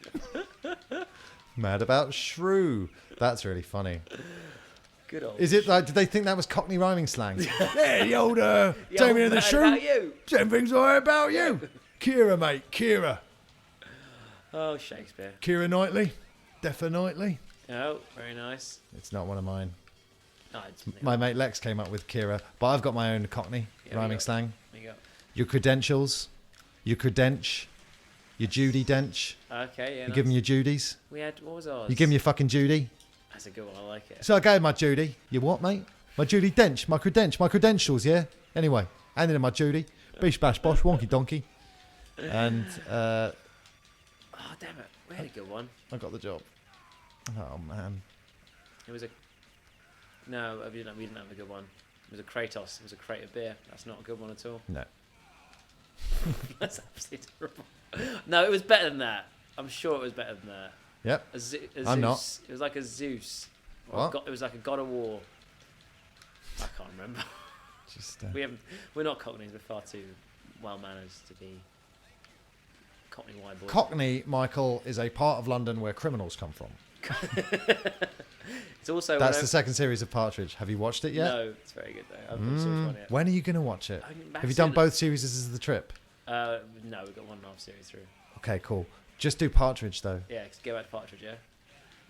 Mad about shrew. That's really funny. good old. Is it like? Did they think that was Cockney rhyming slang? Yeah, the older. Yeah, Tell me I'm the mad shrew. about you. 10 Things I Hate about you. Kira, mate. Kira. Oh, Shakespeare. Kira Knightley. Deffa Knightley. Oh, very nice. It's not one of mine. No, it's My mate Lex came up with Kira, but I've got my own Cockney Yeah, we rhyming got- slang. There you go. Your credentials, your credench, your Judy dench. Okay, yeah. You give them your Judies. We had what was ours? You give them your fucking Judy. That's a good one. I like it. So I gave my Judy. You what, mate? My Judy dench, my credentials, yeah? Anyway, handed in my Judy. Bish bash bosh, wonky donkey. And Oh damn it! We had a good one. I got the job. Oh, man. It was a. No, we didn't have a good one. It was a Kratos. It was a crate of beer. That's not a good one at all. No. That's absolutely terrible. No, it was better than that. I'm sure it was better than that. Yep. A Zeus. I'm not. It was like a Zeus. Or What? it was like a God of War. I can't remember. Just, We're not Cockneys. We're far too well mannered to be Cockney wine boys. Cockney, Michael, is a part of London where criminals come from. It's also That's the second series of Partridge. Have you watched it yet? No, it's very good though. I've not seen it. When are you going to watch it? I'm Have you done both series as the trip? No, we've got 1.5 series through. Okay, cool. Just do Partridge, though. Yeah, go back to Partridge, yeah?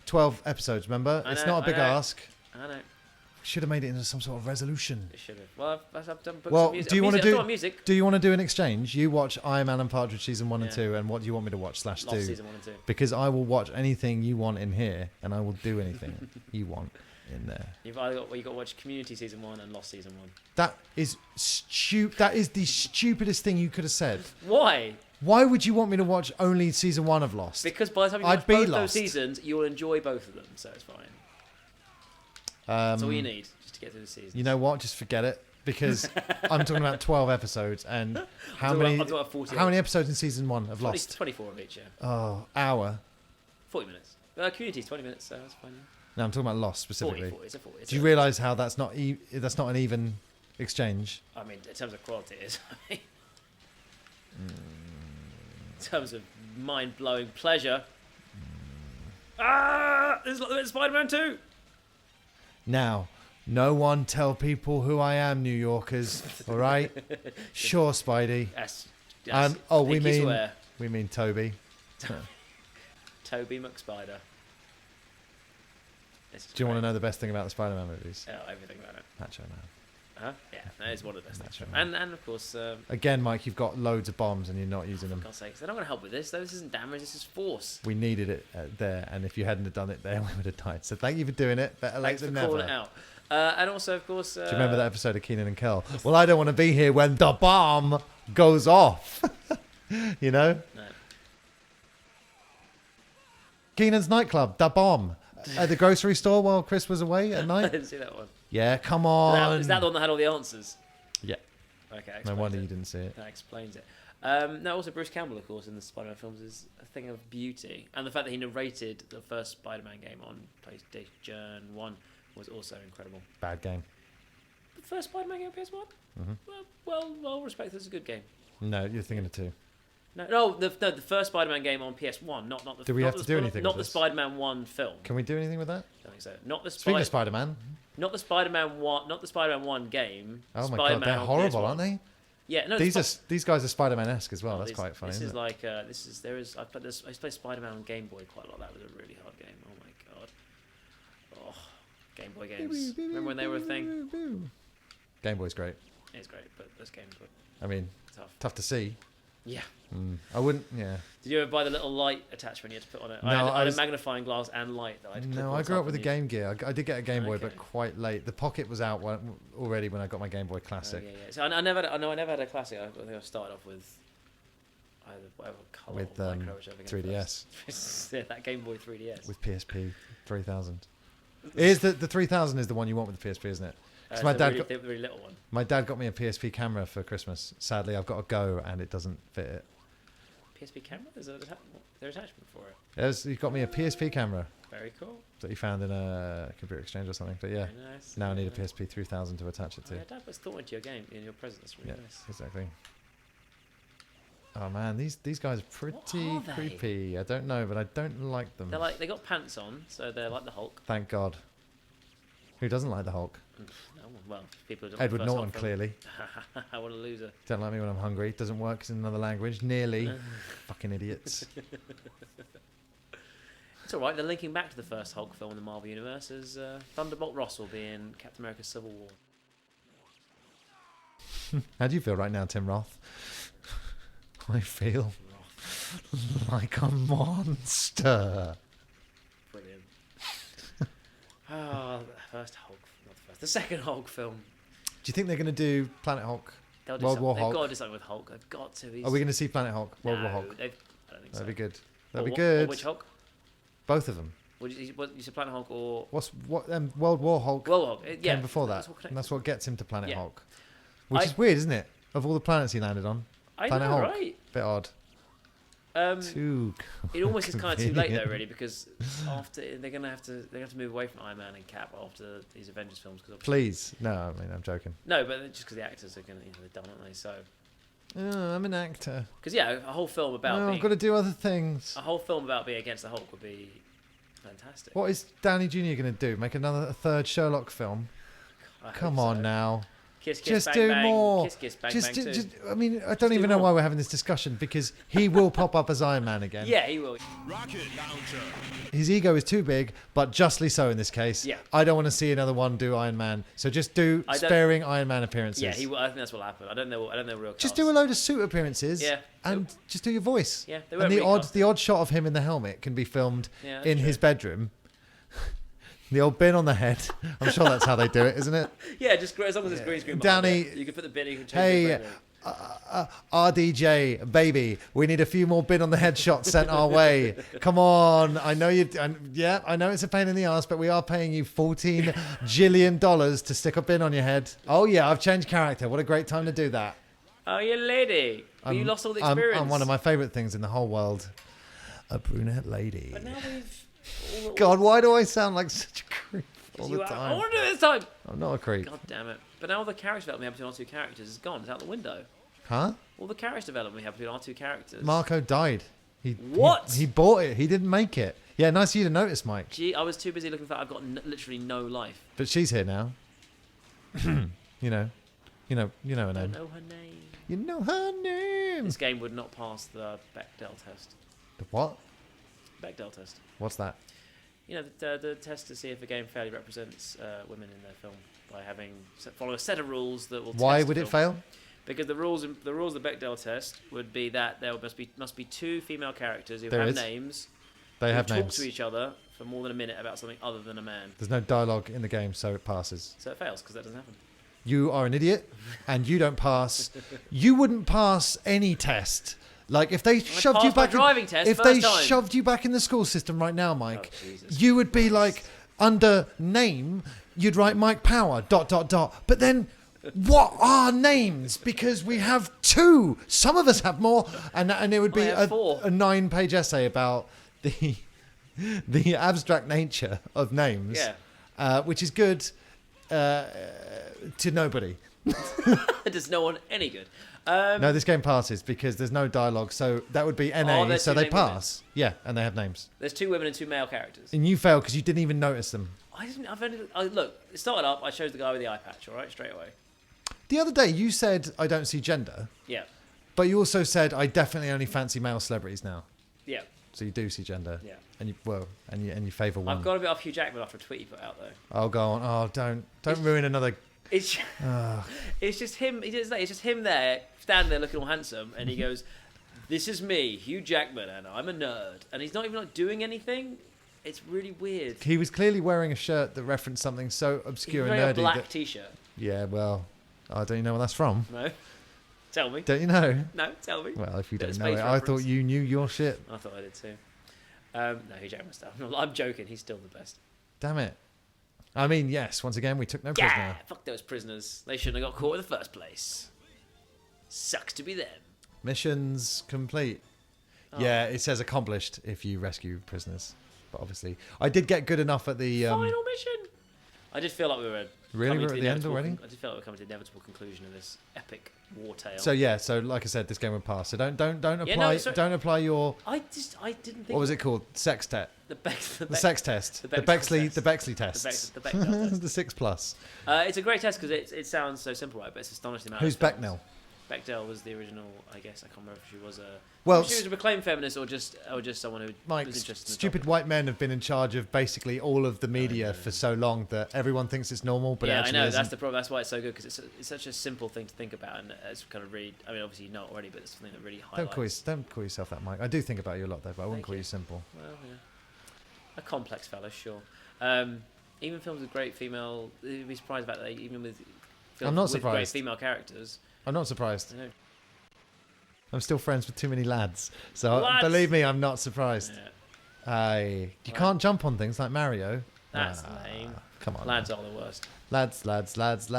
12 episodes, remember? I It's know, not a big I know. ask. I know. Should have made it into some sort of resolution. It should have. Well, I've done books Well, of music. do you want to I've do? done music. Do you want to do an exchange? You watch I Am Alan Partridge season 1 and Yeah. 2, and what do you want me to watch / Lost do? season 1 and 2. Because I will watch anything you want in here, and I will do anything you want in there. You've either got, you got to watch Community season 1 and Lost season 1. That is That is the stupidest thing you could have said. Why? Why would you want me to watch only season 1 of Lost? Because by the time you I'd watch be both lost. those seasons, you'll enjoy both of them, so it's fine. That's all you need just to get through the season. You know what? Just forget it. Because I'm talking about 12 episodes, and how I'm many? talking about 40 How many episodes in season 1 of 20, Lost? 24 of each, yeah. Oh, hour. 40 minutes. Community's 20 minutes, so that's fine. No, I'm talking about Lost 40, specifically. 40. It's a 40. It's Do you a- realise how that's not that's not an even exchange? I mean, in terms of quality, it is. In terms of mind-blowing pleasure. There's Spider-Man 2. Now, no one tell people who I am, New Yorkers. All right? Sure, Spidey. Yes. We Pinky mean swear. Toby. Toby McSpider. Do you want to know the best thing about the Spider-Man movies? Everything about it. Macho Man. Huh? Yeah, that is one of the best things. Macho Man. And of course, Again, Mike, you've got loads of bombs and you're not using them. for God's sakes, they're not going to help with this. Though. This isn't damage. This is force. We needed it there, and if you hadn't have done it there, we would have died. So thank you for doing it. Better late Thanks for than calling never. it out. And also, of course... Do you remember that episode of Keenan and Kel? Well, I don't want to be here when the bomb goes off. You know? No. Keenan's nightclub, the bomb. At the grocery store while Chris was away at I night. didn't see that one. Yeah, come on. Is that the one that had all the answers? Yeah. Okay, No explains wonder it. you didn't see it. That explains it. No, also Bruce Campbell, of course, in the Spider-Man films is a thing of beauty. And the fact that he narrated the first Spider-Man game on PlayStation 1 was also incredible. Bad game. The first Spider-Man game on PS1? Mm-hmm. Well respected. It's a good game. No, you're thinking of two. No, the first Spider-Man game on PS1, not the. Do we not have the, to do anything Not with the this? Spider-Man 1 film. Can we do anything with that? I don't think so. Not the Speaking of Spider-Man. Not the Spider-Man 1. Not the Spider-Man 1 game. Oh my Spider-Man god, they're on horrible, PS1. aren't they? Yeah, no. These guys are Spider-Man-esque as well. Oh, That's quite funny. This Isn't is it? like I played this. I played Spider-Man on Game Boy quite a lot. That was a really hard game. Oh my god. Oh, Game Boy games. Remember when they were a thing? Game Boy's great. It's great, but those games were I mean, tough to see. Yeah. I wouldn't. Yeah. Did you ever buy the little light attachment you had to put on it? No, I had a magnifying glass and light that I had to clip No, on I grew top up with a and Game Gear. I did get a Game Boy, Okay. but quite late. The Pocket was out already when I got my Game Boy use- Classic. yeah. So I never had a classic. I think I started off with either whatever colour With or micro, whichever came 3DS. first. Yeah, that Game Boy 3DS. With PSP 3000. Is the 3000 is the one you want with the PSP, isn't it? 'Cause my dad the really little one. My dad got me a PSP camera for Christmas. Sadly, I've got to go and it doesn't fit it. PSP camera? There's an attachment for it. He got me a PSP camera Very cool. that he found in a computer exchange or something. But yeah, Very nice. now I need a Very nice. PSP 3000 to attach it Oh, to. yeah, Dad puts thought into your game, in your present. That's really Yeah, nice. exactly. Oh man, these guys are pretty are they? creepy. I don't know, but I don't like them. They're like they got pants on, so they're like the Hulk. Thank God. Who doesn't like the Hulk? No one. Well, people who don't Edward like the first Norton, Hulk clearly. film. What a loser. Don't like me when I'm hungry. Doesn't work 'cause it's in another language. Nearly. Fucking idiots. It's all right. They're linking back to the first Hulk film in the Marvel Universe as Thunderbolt Ross will be in Captain America: Civil War. How do you feel right now, Tim Roth? I feel like a monster. Brilliant. Oh, the first Hulk, not the first, the second Hulk film. Do you think they're going to do Planet Hulk? They'll do World something. War They've Hulk? got to do something with Hulk. They've got to. Are we going to see Planet Hulk? World War Hulk? I don't think so. That'd be good. That'd Or be what- good. Or which Hulk? Both of them. What you said Planet Hulk or What? World War Hulk World Hulk? Yeah. came before that. That's what connects And that's them. what gets him to Planet Yeah. Hulk. Which is weird, isn't it? Of all the planets he landed on, I Planet know, Hulk. right? Bit odd. It almost is kind of too late though, convenient. really, because after they're gonna have to move away from Iron Man and Cap after these Avengers films. Cause Please. No, I mean, I'm joking. No, but just because the actors are gonna, they're done, aren't they? So, Oh, I'm an actor. because yeah, a whole film about Oh, I've being got to do other things. a whole film about being against the Hulk would be fantastic. What is Downey Jr. going to do? Make a third Sherlock film? I hope Come on so. now. Kiss, kiss, Just bang, do bang. more. Kiss, kiss, bang, Just, bang too. just, I mean, I don't do even know more. why we're having this discussion because he will pop up as Iron Man again. Yeah, he will. Rocket launcher. His ego is too big, but justly so in this case. Yeah. I don't want to see another one do Iron Man. So just do I don't- sparing Iron Man appearances. Yeah, he will. I think that's what'll happen. I don't know real. Just cast. do a load of suit appearances. Yeah. And just do your voice. Yeah, they And won't recast the odd shot of him in the helmet can be filmed Yeah, that's in true. his bedroom. The old bin on the head. I'm sure that's how they do it, isn't it? Yeah, just as long as it's green screen. behind Downey- it, you can put the bin. You can change Hey, the RDJ, baby, we need a few more bin on the head shots sent our way. Come on. I know I know it's a pain in the ass, but we are paying you $14 jillion to stick a bin on your head. Oh, yeah, I've changed character. What a great time to do that. Oh, you lady. But you lost all the experience. I'm one of my favourite things in the whole world. A brunette lady. But now we've. God, why do I sound like such a creep all the I time? want to do it this time. I'm not a creep. God damn it. But now all the character development we have between our two characters is gone. It's out the window. Huh? All the character development we have between our two characters. Marco died. What? He bought it. He didn't make it. Yeah, nice of you to notice, Mike. Gee, I was too busy looking for. I've got literally no life. But she's here now. you know her I don't name. know her name. You know her name. This game would not pass the Bechdel test. The what? Bechdel test. What's that? You know, the test to see if a game fairly represents women in their film by follow a set of rules that will. Why test a would it film. fail? Because the rules of the Bechdel test would be that there must be two female characters who There have is. names. They who have talk names. to each other for more than a minute about something other than a man. There's no dialogue in the game, so it passes. So it fails because that doesn't happen. You are an idiot, and you don't pass. You wouldn't pass any test. Like if they shoved you back, driving test if first they time. shoved you back in the school system right now, Mike, Oh, Jesus you would be Christ. like under name. You'd write Mike Power ... But then, what are names? Because we have 2. Some of us have more, and it would be I have 4. a 9-page essay about the abstract nature of names. Yeah. Which is good to nobody. Does no one any good? No, this game passes because there's no dialogue, so that would be NA, there's so two they named women. pass. Yeah, and they have names. There's 2 women and 2 male characters. And you fail because you didn't even notice them. Look, it started up, I chose the guy with the eye patch, alright, straight away. The other day, you said, I don't see gender, Yeah. but you also said, I definitely only fancy male celebrities now. Yeah. So you do see gender. Yeah. And you favour one. I've got a bit off Hugh Jackman after a tweet he put out, though. Oh, go on. Oh, don't ruin another... It's it's just him. He does that. It's just him there, standing there looking all handsome, and he goes, "This is me, Hugh Jackman, and I'm a nerd." And he's not even like doing anything. It's really weird. He was clearly wearing a shirt that referenced something so He's obscure and wearing a nerdy. black T-shirt. Yeah, well, I don't know where that's from. No, tell me. Don't you know? No, tell me. Well, if you Bit of don't know it, space I thought reference. you knew your shit. I thought I did too. No, Hugh Jackman stuff. I'm joking. He's still the best. Damn it. I mean, yes, once again, we took no Yeah, prisoner. fuck those prisoners. They shouldn't have got caught in the first place. Sucks to be them. Missions complete. Oh. Yeah, it says accomplished if you rescue prisoners. But obviously, I did get good enough at the... Final mission. I did feel like we were Really? coming We're to at the the end inevitable already? I did feel like we're coming to the inevitable conclusion of this epic war tale. So yeah, so like I said, this game would pass. So don't apply no, sorry. don't apply your I didn't think. what was it called? Sextet. The Sex test. the The Bechdel Bexley test. the Bexley tests. The Bechdel test. The 6+. It's a great test because it sounds so simple, right? But it's astonishing. Who's Bechdel? Bechdel was the original. I guess I can't remember if she was a. Well, she was a reclaimed feminist or just someone who Mike, was interested in the stupid topic. white men have been in charge of basically all of the media for so long that everyone thinks it's normal, but it Yeah, I actually know. isn't. That's the problem. That's why it's so good because it's such a simple thing to think about, and it's kind of really. I mean, obviously you know it already, but it's something that really highlights. Don't call yourself that, Mike. I do think about you a lot, though, but I wouldn't Thank call you. you simple. Well, yeah. A complex fellow, sure. Even films with great female, you'd be surprised about that. Even with films I'm not with great surprised. female characters, I'm not surprised. you know, I'm still friends with too many lads, so Lads! believe me, I'm not surprised. yeah, You Right. can't jump on things like Mario. that's lame. Come on, Lads are the worst. lads, Lads. lads.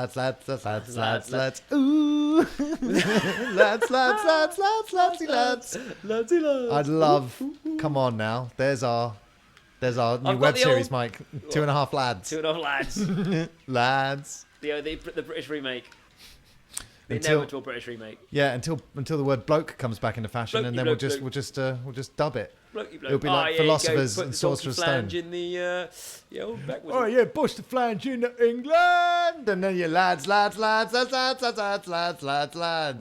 Ooh, ladsy lads. Ladsy lads. I'd love. Come on now. There's our new I've got web the series, old- Mike. 2.5 lads. 2.5 lads. Lads. the British remake. The Until- inevitable British remake. Yeah, until the word bloke comes back into fashion, Blokey and then bloke, we'll just dub it. Blokey bloke. It'll be like yeah, you go Philosophers put and the Sorcerer's donkey flange Stone. in the old backwards. Oh yeah, push the flange into England, and then you lads.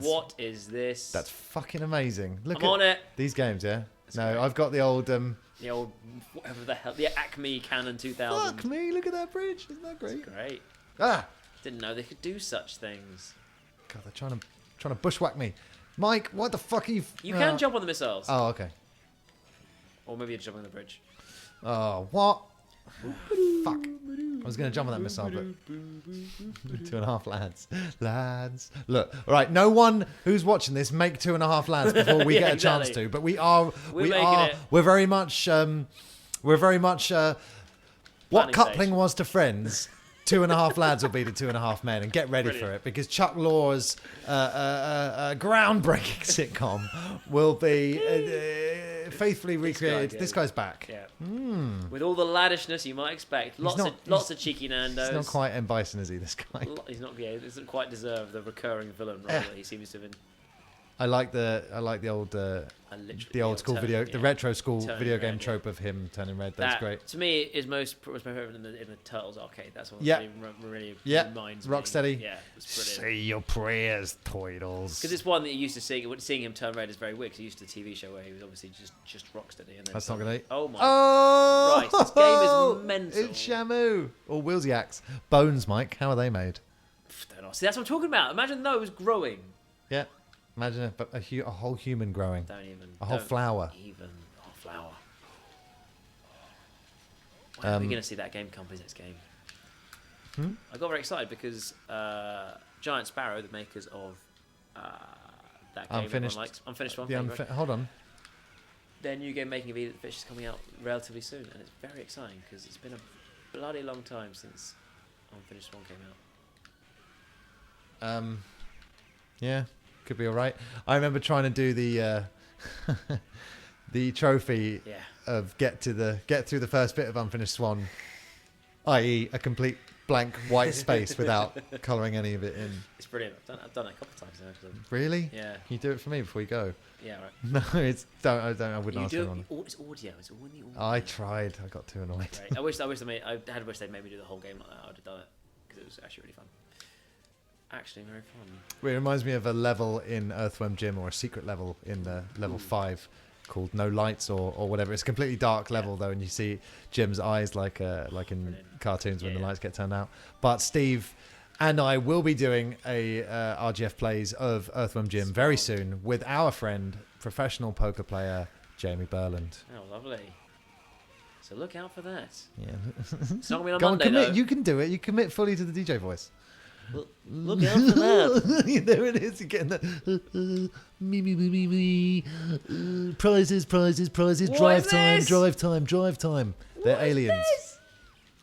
What is this? That's fucking amazing. Look I'm at on it. these games, yeah. great. I've got the old. The old whatever the hell, the Acme Canon 2000. Fuck me! Look at that bridge. Isn't that great? Great. Ah, Didn't know they could do such things. God, they're trying to bushwhack me. Mike, what the fuck are you? You can jump on the missiles, Oh, okay. or maybe you're jumping on the bridge. Oh, what? Fuck. I was going to jump on that missile, but 2.5 lads. Look, all right. No one who's watching this make 2.5 lads before we Yeah, get a chance exactly. to. But we're making it. we're very much what Planning coupling stage. was to Friends. 2.5 lads will be to 2.5 men, and get ready for Brilliant. it because Chuck Lorre's groundbreaking sitcom will be faithfully recreated. yeah. This guy's back. Yeah. With all the laddishness you might expect. Lots not- of cheeky Nandos. He's not quite M. Bison, is he? This guy. He's not. Yeah, he doesn't quite deserve the recurring villain role that he seems to have been. I like the old Literally old school turn, video, yeah. the retro school Turning video red, game yeah. trope of him turning red. That's That, great. To me, was my favourite in the Turtles arcade. That's what Yeah. really Yeah. reminds me. Rocksteady. Yeah, it's brilliant. your prayers, Toidles. Because it's one that you used to seeing him turn red is very weird. Because he used to the TV show where he was obviously just Rocksteady. And then That's not gonna. Oh my! Oh, Christ, this game is mental. It's Shamu or Wilsiacs. Bones, Mike. How are they made? Don't know. See, that's what I'm talking about. Imagine those growing. Yeah. Imagine a whole human growing. Don't even. A whole don't flower. Even a whole flower. When are we going to see that game company's next game? I got very excited because Giant Sparrow, the makers of that game, Unfinished One. Hold on. Their new game making of Edith the Fish is coming out relatively soon, and it's very exciting because it's been a bloody long time since Unfinished One came out. Yeah, could be all right. I remember trying to do the the trophy of get through the first bit of Unfinished Swan, i.e. a complete blank white space without colouring any of it in. It's brilliant. I've done it a couple of times now. Really? Yeah. Can you do it for me before you go? Yeah, right. No, I wouldn't ask anyone. It's audio. It's all in the audio. I tried. I got too annoyed. Right. I wish they'd made me do the whole game like that. I would have done it because it was actually really fun. Actually, very fun. It reminds me of a level in Earthworm Jim, or a secret level in level 5 called No Lights or whatever. It's a completely dark level though, and you see Jim's eyes like in cartoons when the lights get turned out. But Steve and I will be doing a RGF plays of Earthworm Jim very soon with our friend, professional poker player Jamie Burland. Oh, lovely. So look out for that. Yeah. It's not going to be on Go Monday, on, commit. though. You can do it. You commit fully to the DJ voice. Look out for that. There it is. You're getting the me. Prizes. What Drive time. They're What is aliens. this?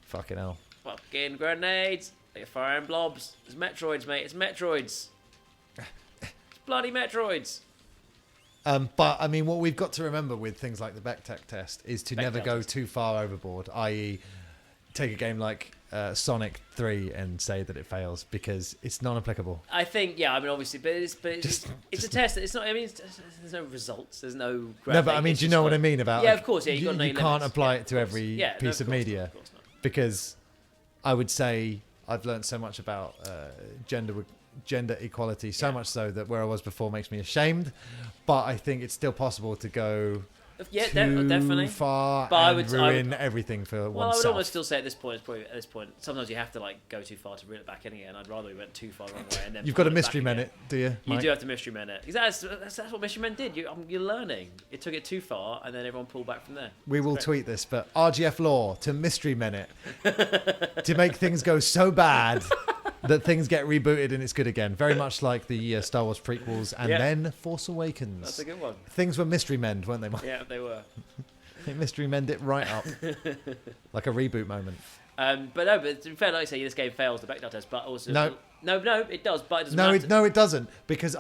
Fucking hell. Fucking grenades. They're firing blobs. It's Metroids, mate. It's Metroids. It's bloody Metroids. But I mean, what we've got to remember with things like the Bechdel Test is to never go too far overboard. I.e., take a game like Sonic 3 and say that it fails because it's non-applicable. I think, yeah. I mean, obviously, but it's a test. It's not. I mean, there's no results. There's no. No, but I mean, do you know what I mean about? Yeah, like, of course. Yeah, you can't apply it to every piece of media, of course not. because I would say I've learned so much about gender equality, so much so that where I was before makes me ashamed. But I think it's still possible to go too far and ruin everything for Well, oneself. I would almost still say at this point, sometimes you have to like go too far to reel it back in again. I'd rather we went too far the wrong way and then You've got to pull it mystery back men again. it, do you? You Mike? do have to mystery men it. That's what mystery men did. You're learning. It took it too far, and then everyone pulled back from there. We will tweet this, but RGF law to mystery men it to make things go so bad that things get rebooted and it's good again. Very much like the Star Wars prequels and then Force Awakens. That's a good one. Things were mystery menned, weren't they, Mike? Yeah, they were. They mystery mend it right up. Like a reboot moment. But to be fair, like I say, this game fails the Bechdel test, but also No, it does, but it doesn't matter. No, it doesn't. Because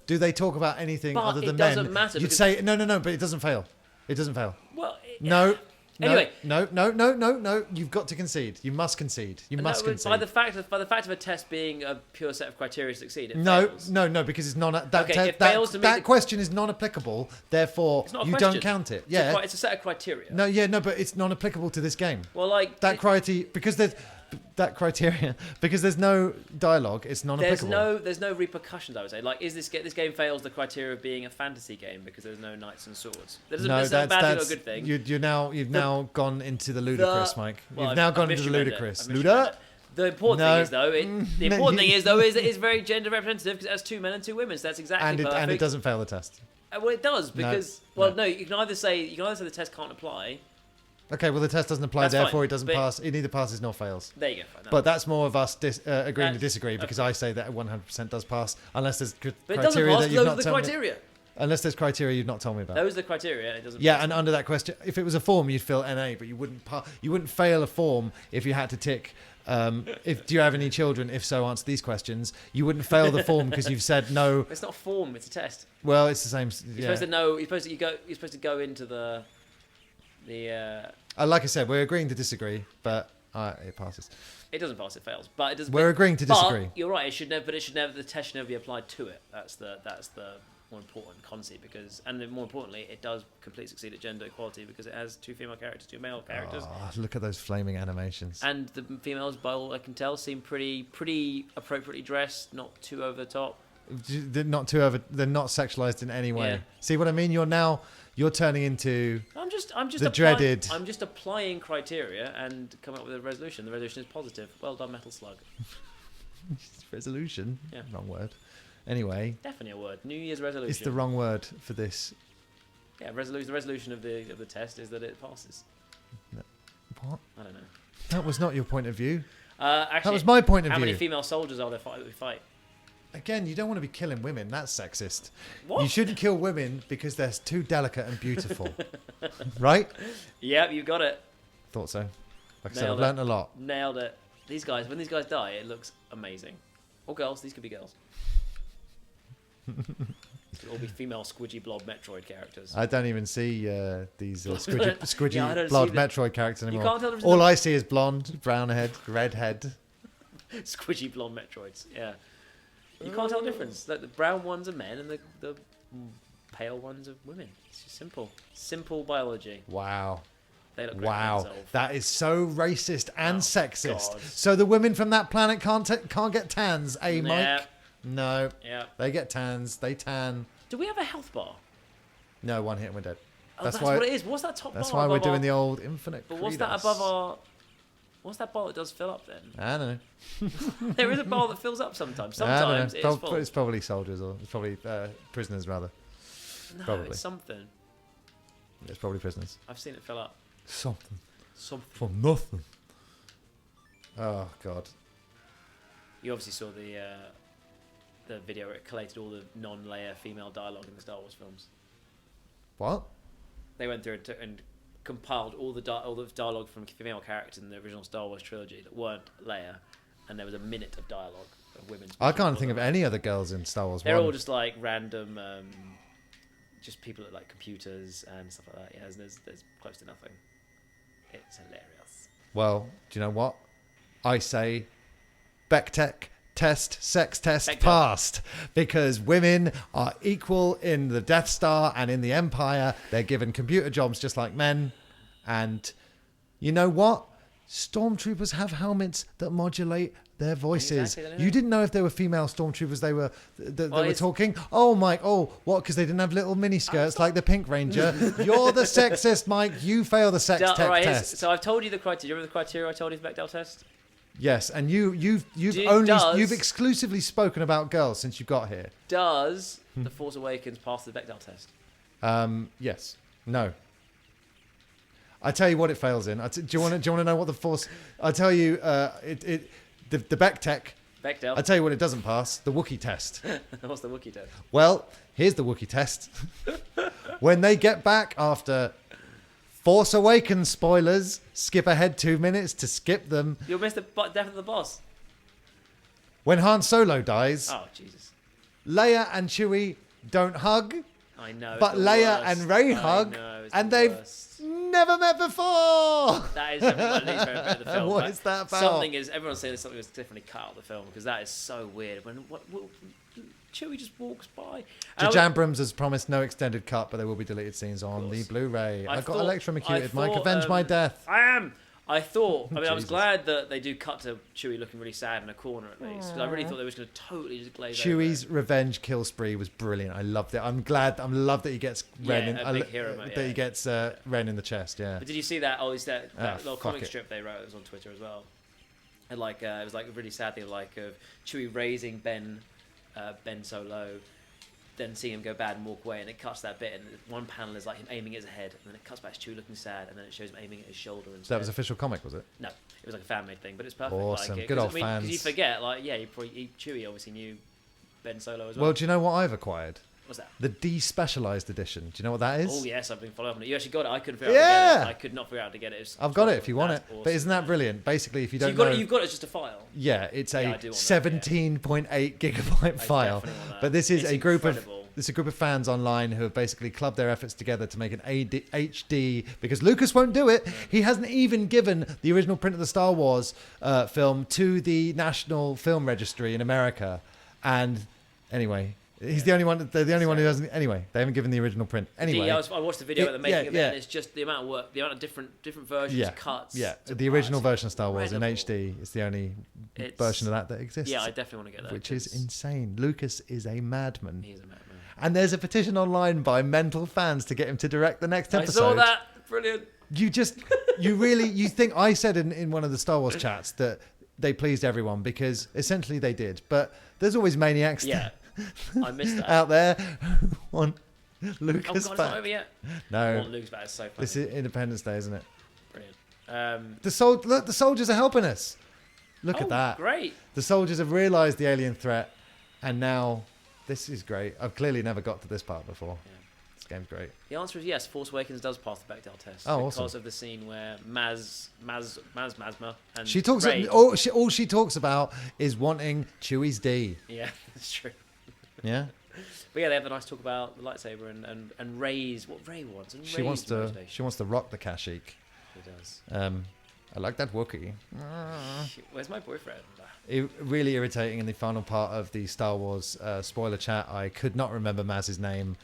do they talk about anything But other than it doesn't men? matter You'd because- say no, but it doesn't fail. It doesn't fail. Well, No. Anyway. No. You've got to concede. You must concede. You must concede. By the fact of a test being a pure set of criteria to succeed, it No, fails. no, because it's non. That question is non-applicable. Therefore, It's not a you question. don't count it. It's a set of criteria. No, but it's non-applicable to this game. Well, like That criteria because there's no dialogue. It's non-applicable. there's no repercussions. I would say, like, this game fails the criteria of being a fantasy game because there's no knights and swords. That doesn't No, that's a bad thing or a that's good thing. you've now gone into the ludicrous, Mike. You've now gone into the ludicrous. The important thing is though, is that it's very gender representative because it has 2 men and 2 women. So that's exactly perfect. and it doesn't fail the test. Well, it does because you can either say the test can't apply. Okay, well the test doesn't apply, That's fine, therefore it doesn't but- pass. It neither passes nor fails. There you go. But that's more of us agreeing to That's- disagree because I say that 100% does pass unless there's But it doesn't criteria pass. that you've Those are not the told me. criteria. Unless there's criteria you've not told me about. Those are the criteria, and it doesn't. Yeah, pass. and under that question, if it was a form, you'd fill NA, but you wouldn't fail a form if you had to tick. Do you have any children? If so, answer these questions. You wouldn't fail the form because you've said no. It's not a form; it's a test. Well, it's the same. You're supposed to know. You're supposed to go into the. Like I said, we're agreeing to disagree, but it passes. It doesn't pass; it fails. But it doesn't. We're agreeing to disagree. But you're right. It should never. But it should never. The test should never be applied to it. That's the more important concept because, and then more importantly, it does completely succeed at gender equality because it has 2 female characters, 2 male characters. Oh, look at those flaming animations. And the females, by all I can tell, seem pretty appropriately dressed, not too over the top. They're not too over. They're not sexualized in any way. Yeah. See what I mean? You're turning into. I'm just dreaded. I'm just applying criteria and coming up with a resolution. The resolution is positive. Well done, Metal Slug. Resolution. Yeah. Wrong word. Anyway. Definitely a word. New Year's resolution. It's the wrong word for this. Yeah, the resolution of the test is that it passes. What? I don't know. That was not your point of view. Actually, That was my point of how view. many female soldiers are there that we fight? Again, you don't want to be killing women. That's sexist. What? You shouldn't kill women because they're too delicate and beautiful. Right? Yep, you got it. Thought so. Like I said, Nailed I've learnt a lot. Nailed it. These guys, when these guys die, it looks amazing. Or girls, these could be girls. Could all be female squidgy blob Metroid characters. I don't even see these squidgy Yeah, I don't blood see the- Metroid characters anymore. can't tell the difference All in I see is blonde, brown head, red head. Squidgy blonde Metroids, yeah. You can't tell the difference. Like, the brown ones are men and the pale ones are women. It's just simple. Simple biology. Wow. They look great Wow, by themselves. that is so racist and Oh, sexist. God. So the women from that planet can't get tans, eh, Mike? Yeah. No, Yeah. they get tans. They tan. Do we have a health bar? No, one hit and we're dead. Oh, that's what it is. What's that top That's bar why we're above doing our- the old infinite. But what's that Credos. above our... What's that bar that does fill up then? I don't know. There is a bar that fills up sometimes. I don't know. Sometimes it's full. It's probably soldiers or it's probably prisoners rather. No, probably. it's something. It's probably prisoners. I've seen it fill up. Something Something. for nothing. Oh God. You obviously saw the video where it collated all the non-Leia female dialogue in the Star Wars films. What? They went through and compiled all the dialogue from female characters in the original Star Wars trilogy that weren't Leia, and there was a minute of dialogue of women. I can't think of any other girls in Star Wars. They're 1. all just like random, just people at like computers and stuff like that. Yeah, there's close to nothing. It's hilarious. Well, do you know what? I say Bechdel Test, sex test Bechdel. passed. Because women are equal in the Death Star and in the Empire. They're given computer jobs just like men. And you know what? Stormtroopers have helmets that modulate their voices. Exactly, they do. You didn't know if they were female stormtroopers they were it's- talking? Oh, Mike. Oh, what? Because they didn't have little mini skirts like the Pink Ranger. You're the sexist, Mike. You fail the sex tech Alright, test. so I've told you the criteria. Do you remember the criteria I told you for the Bechdel test? Yes, and you've Does- you've exclusively spoken about girls since you got here. Does The Force Awakens pass the Bechdel test? Yes. No. I tell you what it fails in. Do you want to know what the Force? I tell you, the Bechdel. Bechdel. I tell you what it doesn't pass. The Wookiee test. What's the Wookiee test? Well, here's the Wookiee test. When they get back after Force Awakens spoilers, skip ahead 2 minutes to skip them. You'll miss the death of the boss. When Han Solo dies, Oh, Jesus. Leia and Chewie don't hug. I know. But it's the Leia worst. and Rey I hug, know, it's and the they've worst. never met before. That is my least favorite bit of the film. What but is that about? Something is everyone's saying something was definitely cut out of the film because that is so weird. When Chewie just walks by. And J.J. Abrams has promised no extended cut, but there will be deleted scenes on the course. Blu-ray. I got thought- electrocuted. I Mike, thought, avenge my death. I am. I thought. I mean, I was Jesus. glad that they do cut to Chewie looking really sad in a corner at least. 'Cause I really thought they were just going to totally just glaze over Chewie's it. revenge kill spree was brilliant. I loved it. I'm love that he gets Ren in. a big hero moment, that yeah. he gets Ren in the chest. Yeah. But did you see that? Oh, it's that little fuck comic it. strip they wrote. It was on Twitter as well. And like it was like a really sad thing, like of Chewie raising Ben Solo, then seeing him go bad and walk away, and it cuts that bit, and one panel is like him aiming at his head, and then it cuts back to Chewie looking sad, and then it shows him aiming at his shoulder instead. That was official comic, was it? No, it was like a fan made thing, but it's perfect. Awesome. Like it, Good 'cause, old fans. Because you forget, like, yeah, Chewie obviously knew Ben Solo as well. Well, do you know what I've acquired? What's that? The despecialized edition. Do you know what that is? Oh yes, I've been following up on it. You actually got it. I couldn't figure out how to get it. I could not figure out how to get it. I've got it if you want it. That's awesome. But isn't that brilliant? Basically, if you So don't you've got know, it. You've got it as just a file. yeah, it's Yeah, I a do want that, 17.8 gigabyte file. definitely want that. But this is It's a group incredible. of fans online who have basically clubbed their efforts together to make an HD because Lucas won't do it. He hasn't even given the original print of the Star Wars film to the National Film Registry in America. And anyway, he's the only one. They're the only one who doesn't. Anyway, they haven't given the original print. Anyway, I watched the video at the making of it, yeah. and it's just the amount of work, the amount of different versions, yeah, cuts. yeah. to The original buy. version of Star Wars in incredible. HD is the only It's- version of that exists. Yeah, I definitely want to get that. which is 'cause insane. Lucas is a madman. He's a madman. And there's a petition online by mental fans to get him to direct the next I episode. saw that. Brilliant. You think I said in one of the Star Wars chats that they pleased everyone because essentially they did. But there's always maniacs Yeah, I missed that. out there who want Oh Lucas god, it's not back. over yet. I No, want Luke's back. It's so funny. this is Independence Day, isn't it? Brilliant. The soldiers are helping us. Look at that. Great. The soldiers have realised the alien threat, and now this is great. I've clearly never got to this part before. Yeah. This game's great. The answer is yes. Force Awakens does pass the Bechdel test Oh, because awesome. of the scene where Masma and She talks. Rey. All she talks about is wanting Chewie's D. Yeah, that's true. Yeah. But yeah, they have a nice talk about the lightsaber and Rey's what Rey wants and She Rey's wants to. motivation. She wants to rock the Kashyyyk. She does. I like that Wookiee. Where's my boyfriend? Really irritating in the final part of the Star Wars spoiler chat. I could not remember Maz's name.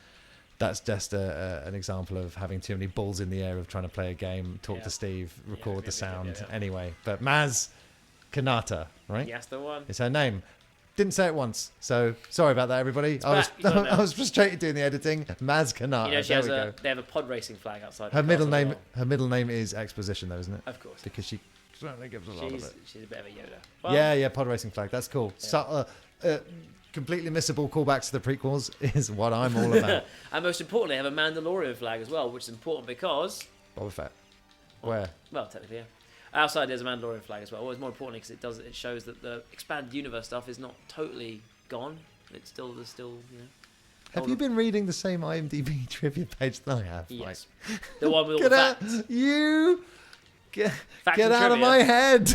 That's just an example of having too many balls in the air of trying to play a game, talk to Steve, record the sound. Anyway, but Maz Kanata, right? Yes, the one. It's her name. Didn't say it once, so sorry about that, everybody. I was frustrated doing the editing. Maz Kanata. You know, they have a pod racing flag outside. Her the middle castle as name. well. Her middle name is Exposition, though, isn't it? Of course. Because she certainly gives a lot of it. She's a bit of a Yoda. Well, Yeah, pod racing flag. That's cool. So, completely missable callbacks to the prequels is what I'm all about. And most importantly, they have a Mandalorian flag as well, which is important because, Boba Fett. Where? well, technically, yeah. Outside there's a Mandalorian flag as well. Well, it's more importantly because it shows that the expanded universe stuff is not totally gone. There's still Have you been reading the same IMDb trivia page that I have? Yes. Mike? The one with all Get the out! facts. You get Facts get and out of trivia. my head!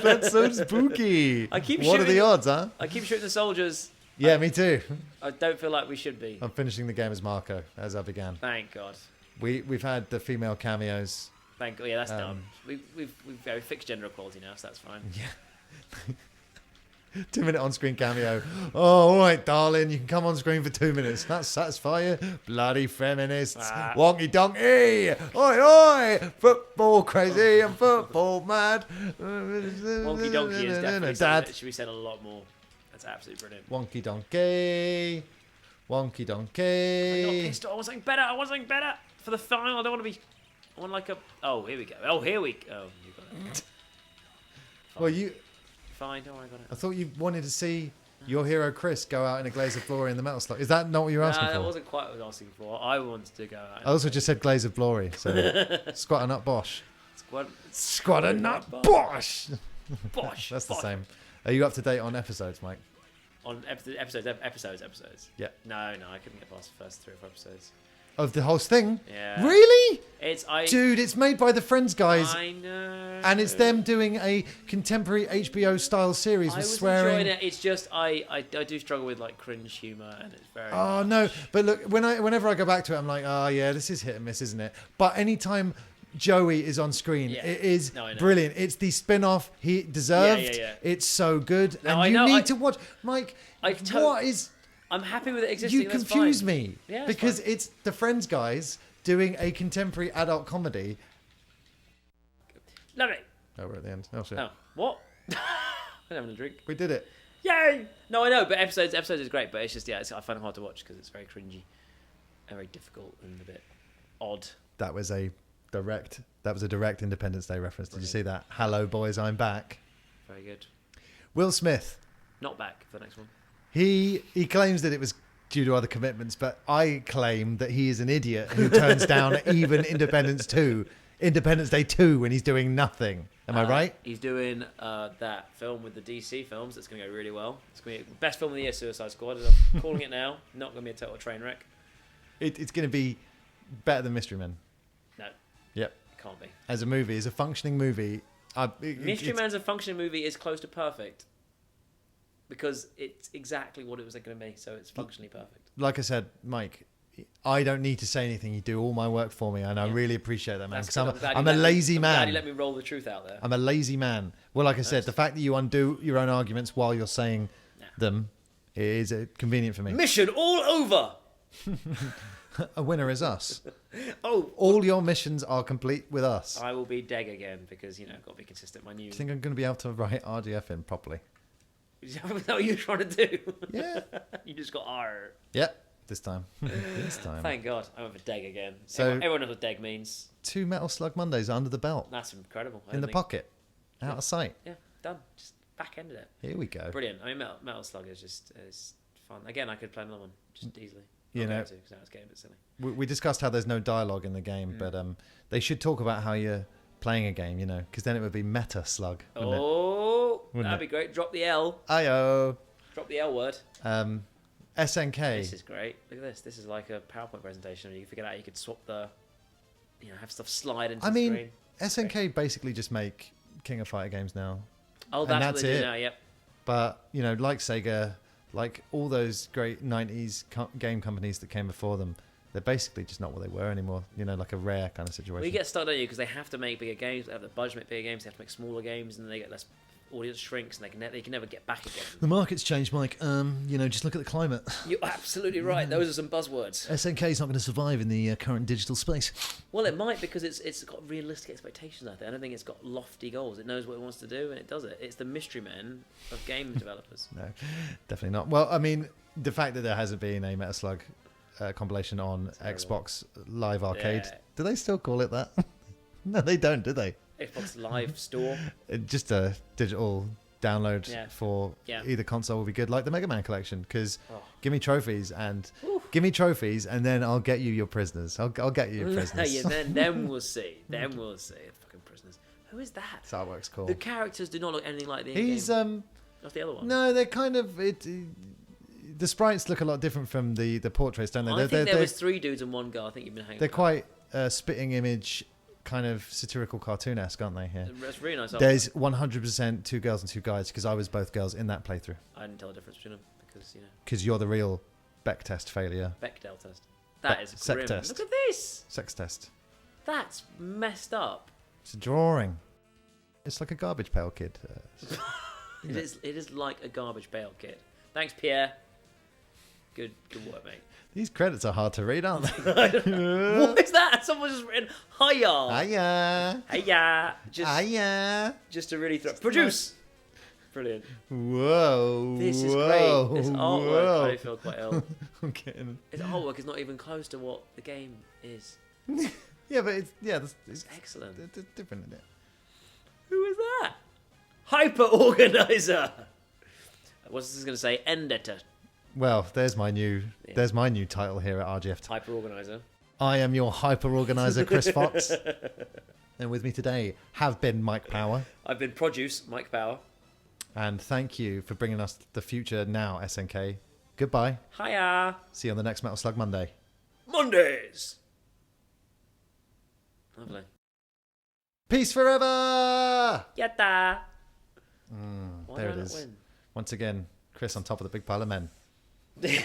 That's so spooky. I keep What are the shooting- odds, huh? I keep shooting the soldiers. Yeah, me too. I don't feel like we should be. I'm finishing the game as Marco, as I began. Thank God. We've had the female cameos. Thank God. Yeah, that's Um, done. We've fixed gender equality now, so that's fine. 2-minute on-screen cameo. Oh, all right, darling, you can come on screen for 2 minutes. That satisfy you? Bloody feminists. Ah. Wonky donkey. Oi, oi. Football crazy and football mad. Wonky Donkey is definitely something Dad. that should be said a lot more. That's absolutely brilliant. Wonky donkey. Wonky I'm not donkey. pissed off. I want something better. I want something better for the final. I don't want to be. I want like a. Oh, here we go. Oh, here we go. Oh, you got it. Well, you. Fine. Don't worry, I got it. I thought you wanted to see your hero Chris go out in a glaze of glory in the Metal Slug. Is that not what you were asking Nah, for? that wasn't quite what I was asking for. I wanted to go out. I also just said glaze of glory. So squat a nut bosh. Squad. Squat a nut bosh. Bosh. That's the bosh. same. Are you up to date on episodes, Mike? On episodes. Yeah. No, I couldn't get past the first 3 or 4 episodes. Of the whole thing? Yeah. Really? I. Dude, it's made by the Friends guys. I know. And it's them doing a contemporary HBO style series I with was swearing. enjoying it. It's just I do struggle with like cringe humor, and it's very. Oh no! But look, whenever I go back to it, I'm like, oh yeah, this is hit and miss, isn't it? But anytime Joey is on screen, Yeah. it is No, I know. brilliant. It's the spin-off he deserved. Yeah. It's so good, No, and I you know, need to watch. Mike, what is? I'm happy with it existing. You that's confuse fine. me Yeah, it's because fine. it's the Friends guys doing a contemporary adult comedy. Lovely. Oh, we're at the end. Oh shit, Oh, what? I'm having a drink. we did it. Yay! No, I know, but episodes is great, but it's just I find it hard to watch because it's very cringy, and very difficult and a bit odd. That was a direct Independence Day reference. Did you see that? Hello, boys, I'm back. Very good. Will Smith. Not back for the next one. He claims that it was due to other commitments, but I claim that he is an idiot who turns down even Independence Day 2 when he's doing nothing. Am I right? He's doing that film with the DC films. That's going to go really well. It's going to be best film of the year, Suicide Squad. I'm calling it now. Not going to be a total train wreck. It's going to be better than Mystery Men. No, Yep. it can't be. As a movie, as a functioning movie. Mystery Man's a functioning movie is close to perfect because it's exactly what it was going to be. So it's functionally perfect. Like I said, Mike, I don't need to say anything. You do all my work for me, and I really appreciate that, man. That's Because good. I'm a lazy I'm glad man. you let me roll the truth out there. I'm a lazy man. Well, like I said, the fact that you undo your own arguments while you're saying them is convenient for me. Mission all over. A winner is us. Oh, All your missions are complete with us. I will be Deg again because I've got to be consistent. My new. Do you think I'm going to be able to write RDF in properly? Is that what you're trying to do? Yeah. You just got R. Yep. This time. This time. Thank God, I went for Deg again. So- Everyone knows what Deg means. 2 Metal Slug Mondays under the belt. That's incredible. I In the don't think- pocket. Out of sight. Yeah, done. Just back-ended it. Here we go. Brilliant. I mean, Metal Slug is fun. Again, I could play another one just easily. You Not know- going to, 'cause now it's getting a bit silly. We discussed how there's no dialogue in the game, but they should talk about how you playing a game, because then it would be Meta Slug. Wouldn't it? Oh, Wouldn't that'd be great. Drop the L. Ayo. Drop the L word. SNK. This is great. Look at this. This is like a PowerPoint presentation. You can figure out you could swap have stuff slide into the screen. SNK basically just make King of Fighter games now. Oh, and that's that's what they it. do now, yep. But, like Sega, like all those great 90s game companies that came before them, they're basically just not what they were anymore. Like a Rare kind of situation. Well, you get stuck, don't you? Because they have to make bigger games. They have the budget to make bigger games. They have to make smaller games, and they get less audience shrinks, and they can never get back again. The market's changed, Mike. Just look at the climate. You're absolutely right. Those are some buzzwords. SNK's not going to survive in the current digital space. Well, it might because it's got realistic expectations, I think. I don't think it's got lofty goals. It knows what it wants to do, and it does it. It's the mystery men of game developers. No, definitely not. Well, the fact that there hasn't been a Metal Slug compilation on Xbox Live Arcade. Yeah. Do they still call it that? No, they don't, do they? Xbox Live Store. Just a digital download Yeah. for Yeah. either console would be good, like the Mega Man collection. Because give me trophies and then I'll get you your prisoners. I'll get you your prisoners. Yeah, then we'll see. Then we'll see. Fucking prisoners. Who is that? That's artwork's cool. The characters do not look anything like the He's in-game. That's the other one. No, they're kind of the sprites look a lot different from the portraits, don't they? I think there was 3 dudes and 1 girl. I think you've been hanging. They're quite spitting image, kind of satirical cartoon-esque, aren't they? Here, That's really nice. there's 100% 2 girls and 2 guys because I was both girls in that playthrough. I didn't tell the difference between them because Because you're the real Beck test failure. Bechdel test. That is Sex grim. test. Look at this. Sex test. That's messed up. It's a drawing. It's like a garbage pail kid. It is like a garbage pail kid. Thanks, Pierre. Good work, mate. These credits are hard to read, aren't they? What is that? Someone just written hiya. Hiya. Hiya. Hiya. Just to really produce. Brilliant. Whoa. This is whoa, great. This artwork, whoa. I feel quite ill. I'm getting... This artwork is not even close to what the game is. Yeah, but it's Excellent. It's different, isn't it? Who is that? Hyper Organizer. What's this going to say? End editor. Well, there's my new title here at RGF. Hyper Organizer. I am your hyper organizer, Chris Fox. And with me today have been Mike Power. I've been Produce, Mike Power. And thank you for bringing us the future now, SNK. Goodbye. Hiya. See you on the next Metal Slug Monday. Mondays. Lovely. Peace forever! Yatta. Why There did it I is. not win? Once again, Chris on top of the big pile of men. There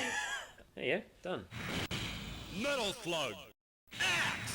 you go. Done. Metal Slug X.